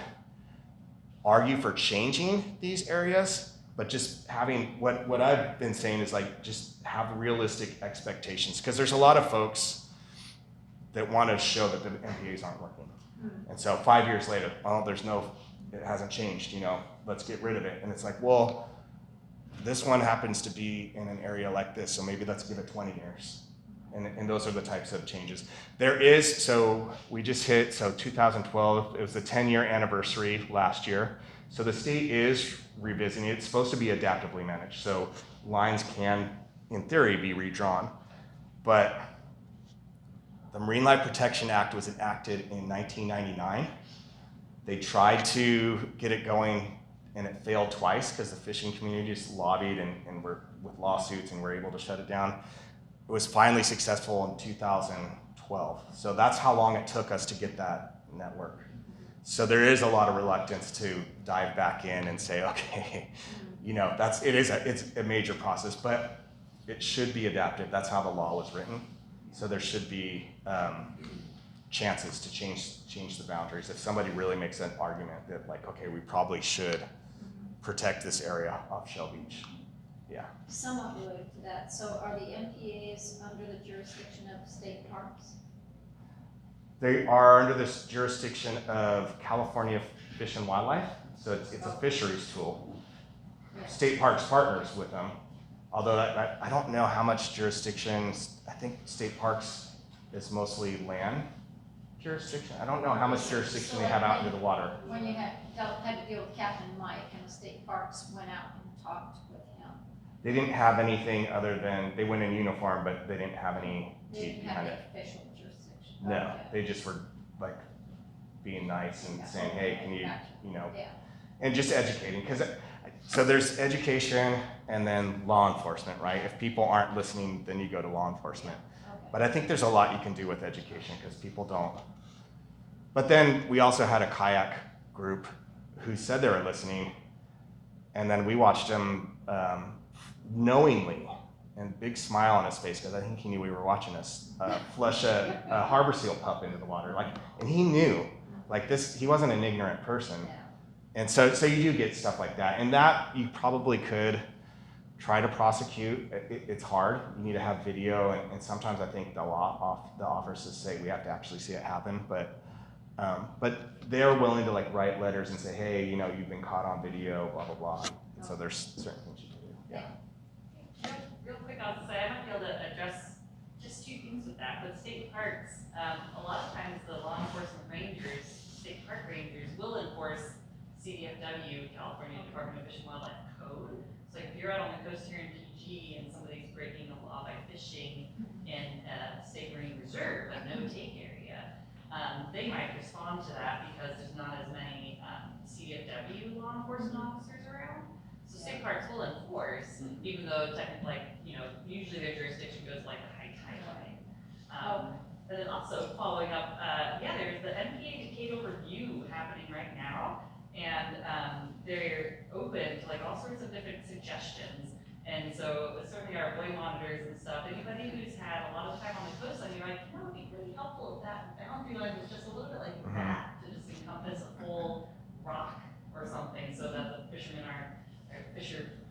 argue for changing these areas, but just having, what I've been saying is like, just have realistic expectations. Because there's a lot of folks that want to show that the MPAs aren't working. And so 5 years later, oh, it hasn't changed, let's get rid of it. And it's like, well, this one happens to be in an area like this, so maybe let's give it 20 years. And those are the types of changes. We just hit, 2012, it was the 10-year anniversary last year. So the state is revisiting it. It's supposed to be adaptively managed. So lines can, in theory, be redrawn. But the Marine Life Protection Act was enacted in 1999. They tried to get it going and it failed twice because the fishing community just lobbied and were with lawsuits and were able to shut it down. It was finally successful in 2012. So that's how long it took us to get that network. So there is a lot of reluctance to dive back in and say, okay, it's a major process, but it should be adaptive. That's how the law was written. So there should be chances to change the boundaries. If somebody really makes an argument that like, okay, we probably should protect this area off Shell Beach. Yeah.
Somewhat related to that, so are the MPAs under the jurisdiction of state parks?
They are under this jurisdiction of California Fish and Wildlife, so it's a fisheries tool.
Yeah.
State Parks partners with them, although I don't know how much jurisdiction. I think State Parks is mostly land jurisdiction. I don't know how much jurisdiction they have out into the water.
When you had to deal with Captain Mike and the state parks went out and talked with him.
They didn't have anything other than, they went in uniform, but they didn't have any
They
teeth
didn't have
behind
any
it.
official jurisdiction.
No,
Okay.
they just were like being nice and saying, hey, can you,
Gotcha. Yeah.
and just educating. So there's education and then law enforcement, right? If people aren't listening, then you go to law enforcement.
Okay.
But I think there's a lot you can do with education because people don't. But then we also had a kayak group who said they were listening, and then we watched him knowingly, and big smile on his face because I think he knew we were watching us flush a harbor seal pup into the water. And he knew, this. He wasn't an ignorant person.
Yeah.
And so you do get stuff like that, and that you probably could try to prosecute. It's hard. You need to have video, and sometimes I think the officers say we have to actually see it happen, but they're willing to write letters and say, hey, you've been caught on video, blah blah blah. And so there's certain things you can do. Yeah.
Real quick, I'll say I might be able to address just two things with that. With state parks, a lot of times the law enforcement rangers, state park rangers, will enforce CDFW, California Department of Fish and Wildlife Code. So if you're out on the coast here in PG and somebody's breaking the law by fishing in a state marine reserve, a no-take area, they might respond to that because there's not as many CDFW law enforcement officers around. So state parks will enforce, even though technically, usually their jurisdiction goes like the high tide line. And then also following up, there's the MPA decadal review happening right now, and they're open to all sorts of different suggestions. And so certainly our buoy monitors and stuff, anybody who's had a lot of time on the coastline, you're like, it would be really helpful if that boundary line was just a little bit like that, to just encompass a full rock or something, so that the fishermen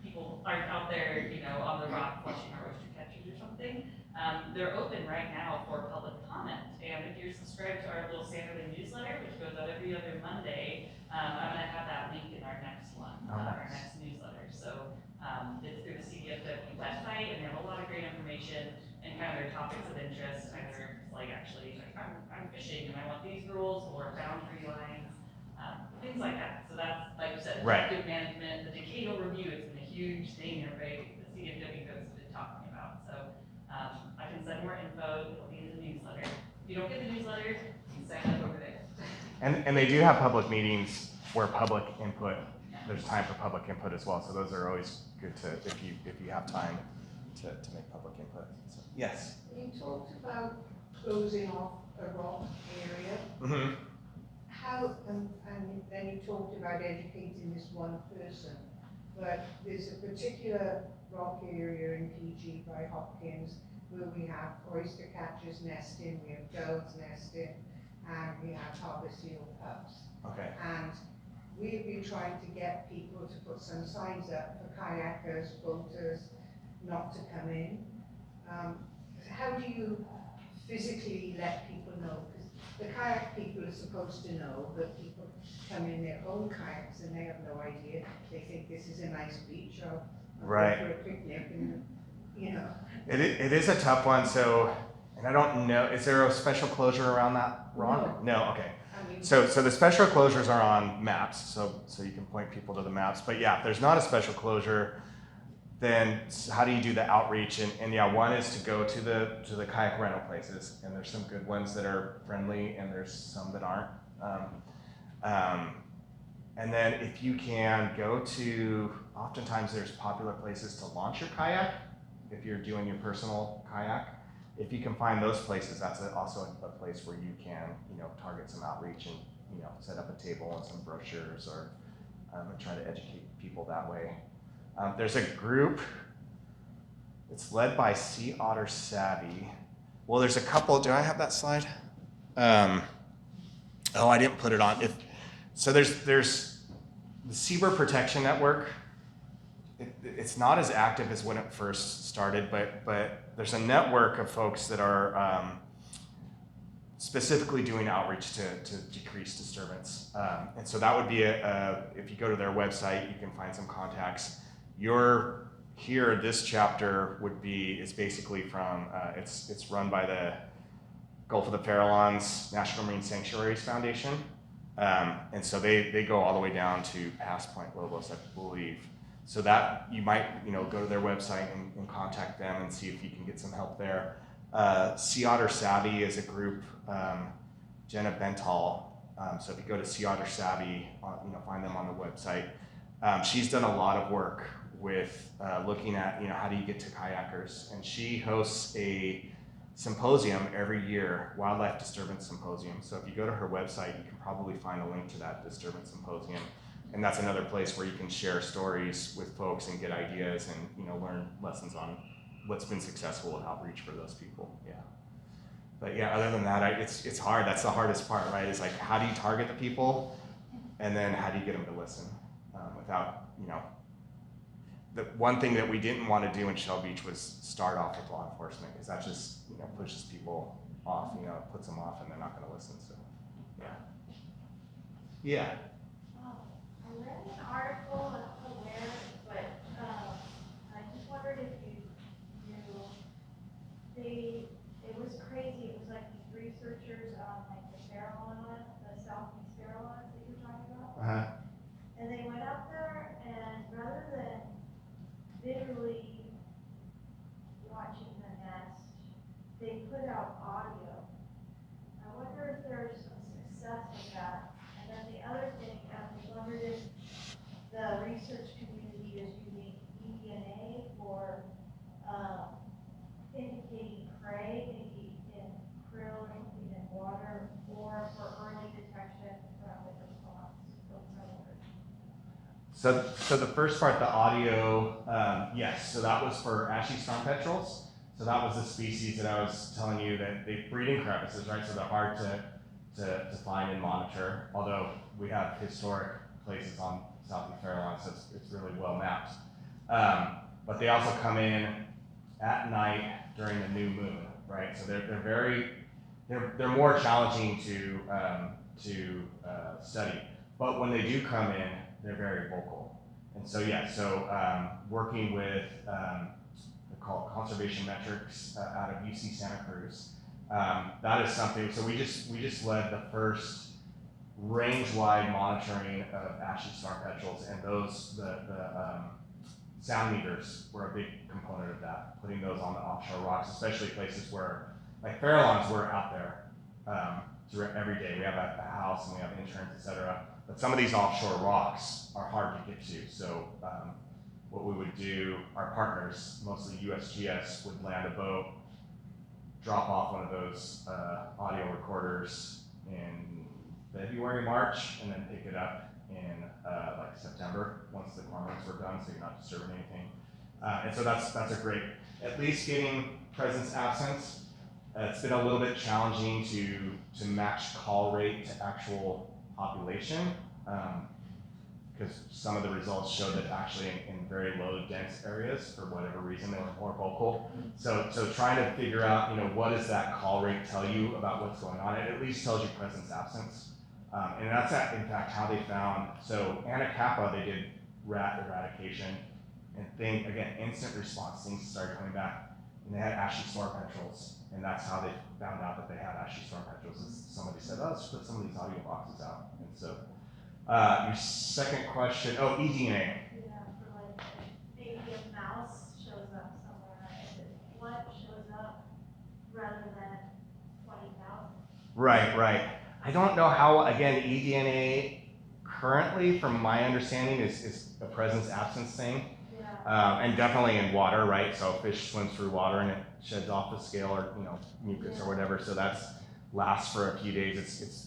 people aren't out there, on the rock flushing our oyster catchers or something. They're open right now for public comment, and if you're subscribed to our little Saturday newsletter, which goes out every other Monday, I'm going to have that link in our next one, our next newsletter. So it's through the CDFW website, and they have a lot of great information and kind of their topics of interest. Either I'm fishing and I want these rules, or boundary lines, things like that. So that's, like you said, effective management, the decadal review. It's been a huge thing everybody, the CDFW folks have been talking about. So I can send more info. It'll be in the newsletter. If you don't get the newsletter, you can sign up over there.
And they do have public meetings where public input. There's time for public input as well. So those are always good to, if you have time to make public input. So, yes.
You talked about closing off a rock area.
Mm-hmm.
How, and then you talked about educating this one person, but there's a particular rock area in PG by Hopkins where we have oyster catchers nesting, we have gulls nesting, and we have harbor seal pups.
Okay.
And we've been trying to get people to put some signs up for kayakers, boaters, not to come in. How do you physically let people know? Because the kayak people are supposed to know, but people come in their own kayaks and they have no idea. They think this is a nice beach, or I'll
Right.
go for a picnic, and you know.
It is a tough one. So, and I don't know, is there a special closure around that, Ron? No. Okay.
I mean,
So the special closures are on maps, so you can point people to the maps. But yeah, if there's not a special closure, then how do you do the outreach? And yeah, one is to go to the kayak rental places, and there's some good ones that are friendly, and there's some that aren't. And then if you can go to, oftentimes there's popular places to launch your kayak if you're doing your personal kayak. If you can find those places, that's also a place where you can, target some outreach and, set up a table and some brochures, or and try to educate people that way. There's a group, it's led by Sea Otter Savvy. Well, there's a couple, do I have that slide? Oh, I didn't put it on. So there's the Seabird Protection Network. It's not as active as when it first started, but there's a network of folks that are specifically doing outreach to decrease disturbance. And so that would be if you go to their website, you can find some contacts. This chapter is basically from, it's run by the Gulf of the Farallones National Marine Sanctuaries Foundation. And so they go all the way down to past Point Lobos, I believe. So that you might, go to their website and contact them and see if you can get some help there. Sea Otter Savvy is a group, Jenna Benthal. So if you go to Sea Otter Savvy, find them on the website. She's done a lot of work with looking at, how do you get to kayakers? And she hosts a symposium every year, Wildlife Disturbance Symposium. So if you go to her website, you can probably find a link to that disturbance symposium. And that's another place where you can share stories with folks and get ideas and, learn lessons on what's been successful with outreach for those people. Yeah. But yeah, other than that, it's hard. That's the hardest part, right? It's like, how do you target the people? And then how do you get them to listen without, the one thing that we didn't want to do in Shell Beach was start off with law enforcement, because that just, pushes people off, puts them off, and they're not going to listen. So, yeah. Yeah.
I read an article, I don't know where, but I just wondered if you knew, it was crazy, it was like these researchers on like the Farallon, the Southeast Farallons that you were talking about.
Uh-huh.
And they went up there, and rather than visually watching the nest, they put out audio. I wonder if there's a success with that. And then the other thing, I wondered if the research community is using eDNA for indicating prey, maybe in krill or something in water, or for early detection from the response.
So the first part, the audio, yes. So that was for ashy storm petrels. So that was the species that I was telling you that they breed in crevices, right? So they're hard to find and monitor. Although we have historic places on Southeast Farallon, so it's really well mapped. But they also come in at night during the new moon, right? So they're more challenging to study. But when they do come in, they're very vocal. And so working with they're called Conservation Metrics out of UC Santa Cruz. That is something. So we just led the first range-wide monitoring of ashy storm petrels, and the sound meters were a big component of that. Putting those on the offshore rocks, especially places where, like Farallones, we're out there every day. We have a house and we have interns, etc. But some of these offshore rocks are hard to get to. So what we would do, our partners, mostly USGS, would land a boat, drop off one of those audio recorders in February, March, and then pick it up in like September once the cormorants were done, so you're not disturbing anything. And so that's a great, at least getting presence absence. It's been a little bit challenging to match call rate to actual population. because some of the results showed that actually in very low dense areas, for whatever reason, they were more vocal. So trying to figure out, what does that call rate tell you about what's going on? It at least tells you presence absence. And that's in fact how they found, so Anacapa, they did rat eradication, and again, instant response, things started coming back, and they had ashy storm petrels, and that's how they found out that they had ashy storm petrels. And somebody said, oh, let's put some of these audio boxes out. And so, your second question, eDNA.
Yeah, for like, maybe a mouse shows up somewhere, if it, what shows up rather than 20,000.
Right. I don't know how, again, eDNA currently, from my understanding, is a presence absence thing.
Yeah.
And definitely in water, right? So a fish swims through water and it sheds off the scale or, mucus or whatever. So that's lasts for a few days.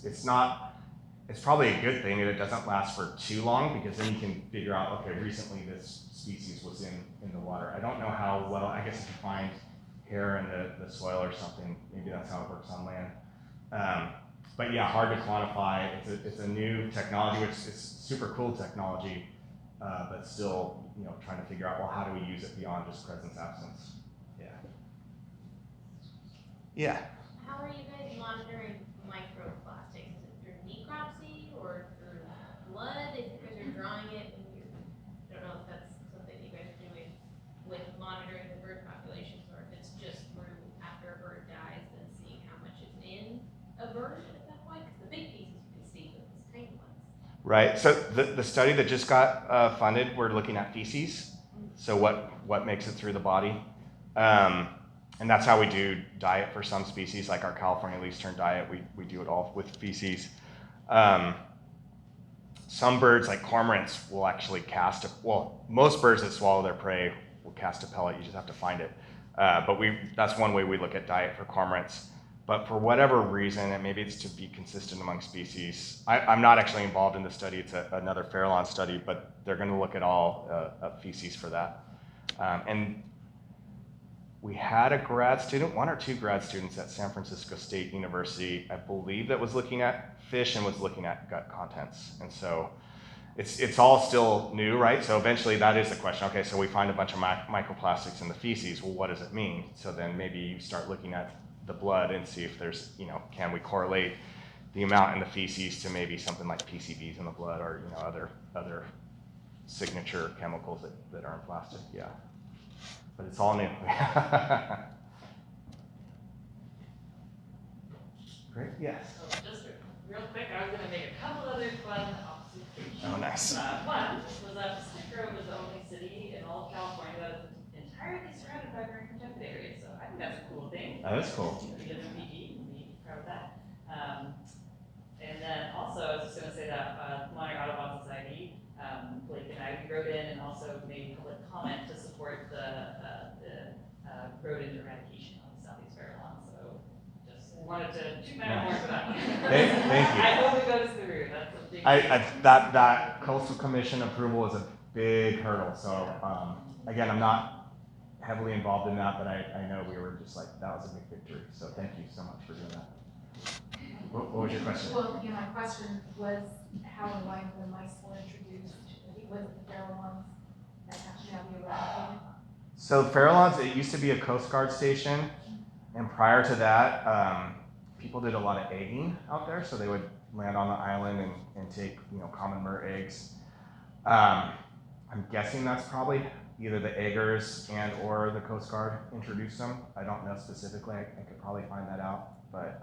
It's probably a good thing that it doesn't last for too long, because then you can figure out, okay, recently this species was in the water. I don't know how well, I guess if you find hair in the soil or something, maybe that's how it works on land. But yeah, hard to quantify. It's a new technology, which is super cool technology, but still, trying to figure out, well, how do we use it beyond just presence absence? Yeah.
How are you guys monitoring microplastics? Is it through necropsy or through blood? If you guys are drawing it, and I don't know if that's something you guys are doing with monitoring the bird populations, or if it's just through after a bird dies, then seeing how much is in a bird at that point. Because the big pieces you can see, but these tiny ones.
Right. So the study that just got funded, we're looking at feces. So what makes it through the body. And that's how we do diet for some species, like our California least-tern diet. We do it all with feces. Some birds, like cormorants, will actually cast most birds that swallow their prey will cast a pellet. You just have to find it. But that's one way we look at diet for cormorants. But for whatever reason, and maybe it's to be consistent among species, I'm not actually involved in the study. It's another Farallon study, but they're going to look at all feces for that. And we had a grad student, one or two grad students at San Francisco State University, I believe, that was looking at fish and was looking at gut contents. And so it's all still new, right? So eventually that is the question. Okay, so we find a bunch of microplastics in the feces. Well, what does it mean? So then maybe you start looking at the blood and see if there's, can we correlate the amount in the feces to maybe something like PCBs in the blood, or, other signature chemicals that are in plastic. Yeah. But it's all new. Great, yes.
So just real quick, I was gonna make a couple other fun observations.
Oh, nice.
One was that Pacific Grove is the only city in all of California that is entirely surrounded by marine protected areas. So I think that's a cool thing.
That is cool.
We live in PG, and be proud of that. And then also, I was just gonna say that Monterey Audubon Society, Blake and I, we wrote in and also made public comment to support the rodent eradication on the Southeast Farallon. So just wanted to shoot my own horn for that.
Thank you.
I hope it goes through. That's a big.
That coastal commission approval is a big hurdle. So again, I'm not heavily involved in that, but I know we were just like, that was a big victory. So thank you so much for doing that. What was your question?
Well, my question was how and why the mice were introduced. Was it the feral ones that have to now be eradicated?
So Farallons, it used to be a Coast Guard station, and prior to that, people did a lot of egging out there. So they would land on the island and take common murre eggs. I'm guessing that's probably either the eggers and or the Coast Guard introduced them. I don't know specifically. I could probably find that out, but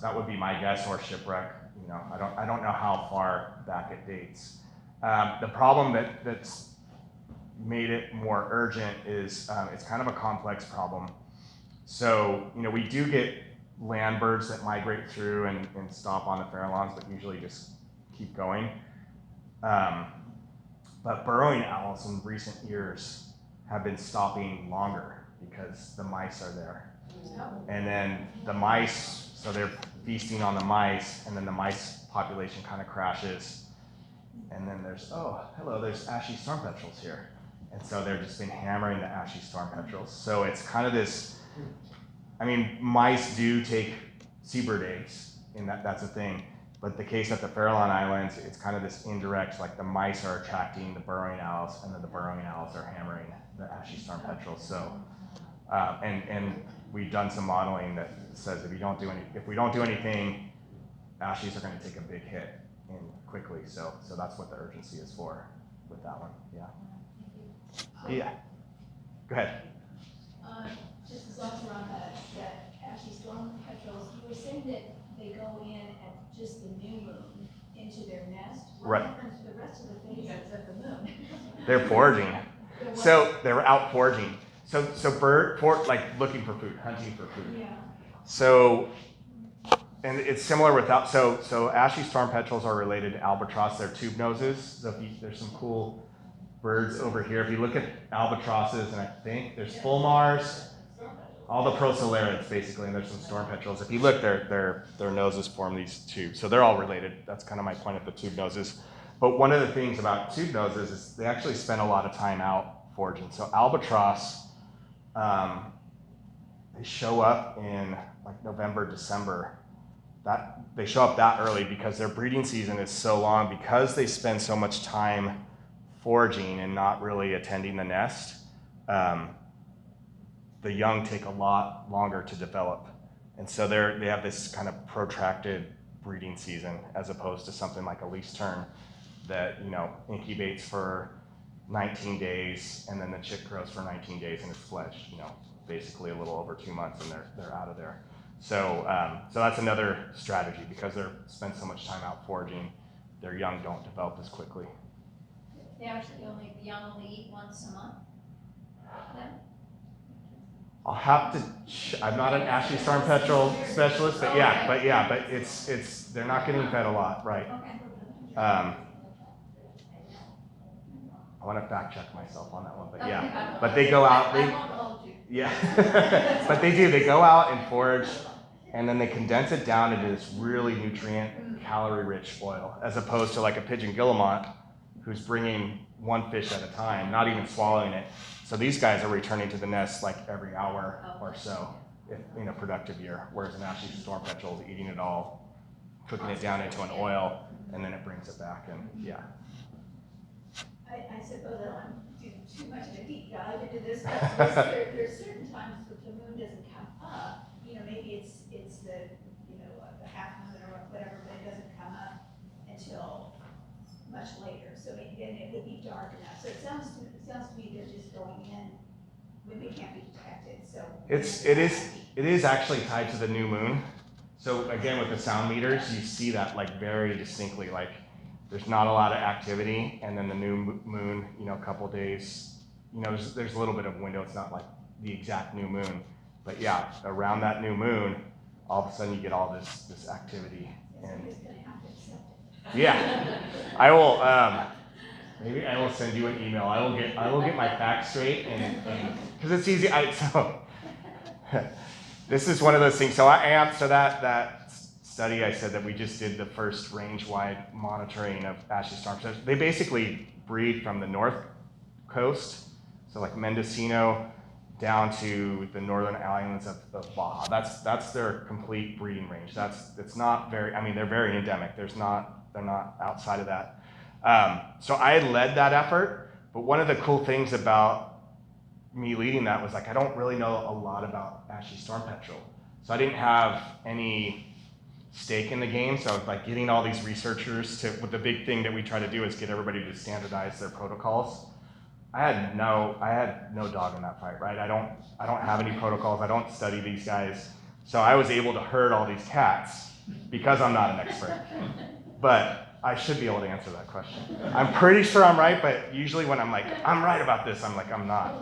that would be my guess, or shipwreck. I don't know how far back it dates. The problem that's made it more urgent is it's kind of a complex problem. So we do get land birds that migrate through and stop on the Farallons, but usually just keep going. But burrowing owls in recent years have been stopping longer because the mice are there. And then the mice, so they're feasting on the mice, and then the mice population kind of crashes. And then there's ashy storm petrels here. And so they've just been hammering the ashy storm petrels. So it's kind of this, mice do take seabird eggs, and that's a thing. But the case at the Farallon Islands, it's kind of this indirect, like the mice are attracting the burrowing owls, and then the burrowing owls are hammering the ashy storm petrels. So, and we've done some modeling that says if we don't do anything, ashies are going to take a big hit in quickly. So that's what the urgency is for with that one. Yeah. Yeah. Go ahead.
Just as also on that ashy storm petrels, you were saying that they go in at just the new moon into their nest. What
Right.
happens to the rest of the phases of the moon?
They're foraging. So they're out foraging. So like looking for food, hunting for food.
Yeah.
So, and it's similar without. So ashy storm petrels are related to albatross. They're tube noses. So there's some cool birds over here. If you look at albatrosses, and I think there's fulmars, all the procelarids basically, and there's some storm petrels. If you look, their noses form these tubes. So they're all related. That's kind of my point of the tube noses. But one of the things about tube noses is they actually spend a lot of time out foraging. So albatross, they show up in like November, December. They show up that early because their breeding season is so long, because they spend so much time foraging and not really attending the nest. The young take a lot longer to develop. And so they have this kind of protracted breeding season, as opposed to something like a lease turn that, incubates for 19 days, and then the chick grows for 19 days and it's fledged, basically a little over 2 months, and they're out of there. So that's another strategy, because they spend so much time out foraging, their young don't develop as quickly.
They actually the young only eat once a month? Then?
I'll have to. I'm not an ashy storm petrel specialist, but it's they're not getting fed a lot, right?
Okay.
I want to fact check myself on that one, but yeah. But they go out.
I won't hold you.
Yeah, but they do. They go out and forage, and then they condense it down into this really nutrient, calorie-rich oil, as opposed to like a pigeon guillemot, who's bringing one fish at a time, not even swallowing it. So these guys are returning to the nest like every hour or so in a productive year, whereas an ashy storm petrel is eating it all, cooking it down into an oil, and then it brings it back. And yeah.
I suppose I don't want to do too much of a deep dive into this, but there's certain times that the moon doesn't come up. Maybe it's the the half moon or whatever, but it doesn't come up until much later. So then it would be dark enough. So it sounds to me they're just going in when they can't be detected. So
it is actually tied to the new moon. So again, with the sound meters, you see that like very distinctly. Like there's not a lot of activity, and then the new moon, a couple days, there's a little bit of window. It's not like the exact new moon, but yeah, around that new moon, all of a sudden you get all this activity. And yeah, I will. Maybe I will send you an email. I will get my facts straight, and because it's easy. This is one of those things. So that study I said that we just did, the first range-wide monitoring of ashy storm petrels. They basically breed from the north coast, so like Mendocino down to the northern islands of Baja. That's their complete breeding range. It's not very. I mean, they're very endemic. They're not outside of that. So I led that effort, but one of the cool things about me leading that was like I don't really know a lot about ashy storm petrel, so I didn't have any stake in the game. So like getting all these researchers with the big thing that we try to do is get everybody to standardize their protocols. I had no dog in that fight, right? I don't have any protocols. I don't study these guys, so I was able to herd all these cats because I'm not an expert. But I should be able to answer that question. I'm pretty sure I'm right, but usually when I'm like, I'm right about this, I'm like, I'm not.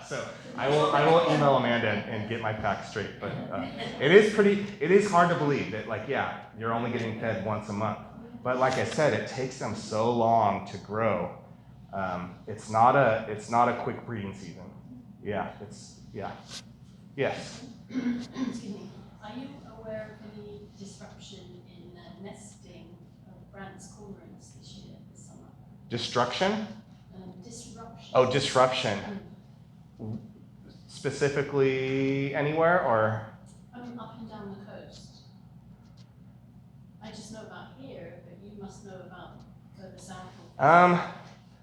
So I will email Amanda and get my facts straight. But it is hard to believe that, like, yeah, you're only getting fed once a month. But like I said, it takes them so long to grow. It's not a quick breeding season. Yeah, yes.
Excuse me. Are you aware of any disruption in nesting of Brandt's cormorants this summer?
Destruction?
Disruption.
Oh, disruption. Specifically anywhere, or?
I mean, up and down the coast. must know about further south.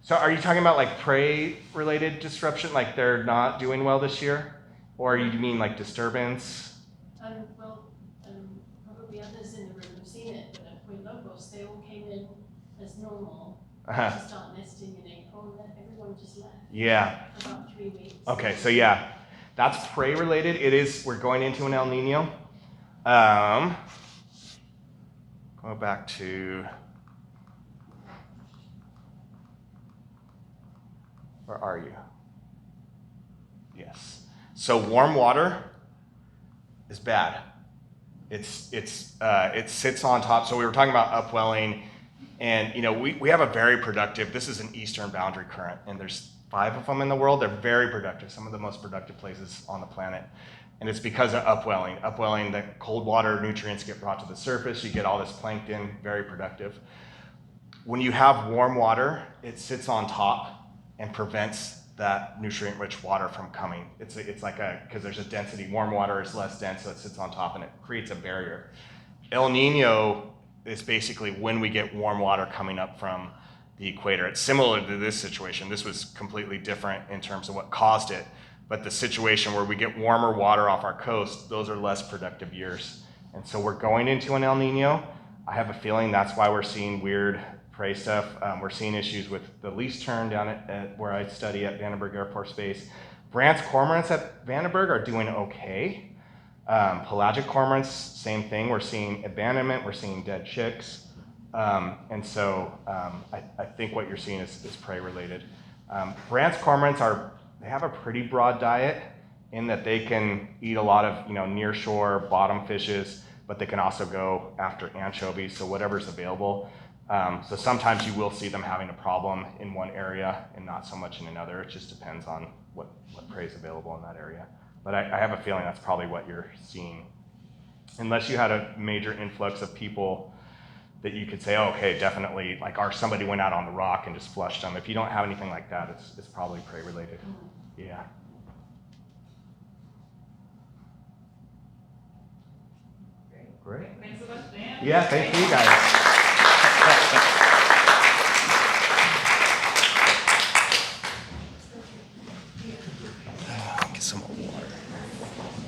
So are you talking about like prey-related disruption, like they're not doing well this year? Or you mean like disturbance?
Well, probably others in the room have seen it, but at Point Lobos, they all came in as normal to start nesting in April, and then everyone just left
Yeah.
for about 3 weeks.
Okay, so yeah, that's prey-related. It is, we're going into an El Nino. Go back to, where are you? Yes. So warm water is bad. It sits on top. So we were talking about upwelling, and we have a very productive. This is an eastern boundary current, and there's 5 of them in the world. They're very productive. Some of the most productive places on the planet, and it's because of upwelling. Upwelling, the cold water nutrients get brought to the surface. You get all this plankton. Very productive. When you have warm water, it sits on top and prevents that nutrient-rich water from coming. It's like because there's a density. Warm water is less dense, so it sits on top and it creates a barrier. El Nino is basically when we get warm water coming up from the equator. It's similar to this situation. This was completely different in terms of what caused it, but the situation where we get warmer water off our coast, those are less productive years. And so we're going into an El Nino. I have a feeling that's why we're seeing weird prey stuff. We're seeing issues with the least turn down at where I study at Vandenberg Air Force Base. Brandt's cormorants at Vandenberg are doing okay. Pelagic cormorants, same thing. We're seeing abandonment, we're seeing dead chicks. And so I think what you're seeing is prey related. Brandt's cormorants they have a pretty broad diet in that they can eat a lot of nearshore bottom fishes, but they can also go after anchovies, so whatever's available. So sometimes you will see them having a problem in one area and not so much in another. It just depends on what prey is available in that area. But I have a feeling that's probably what you're seeing. Unless you had a major influx of people that you could say, oh, okay, definitely, or somebody went out on the rock and just flushed them. If you don't have anything like that, it's probably prey related. Yeah. Great.
Thanks so much, Dan.
Yeah, thank you guys.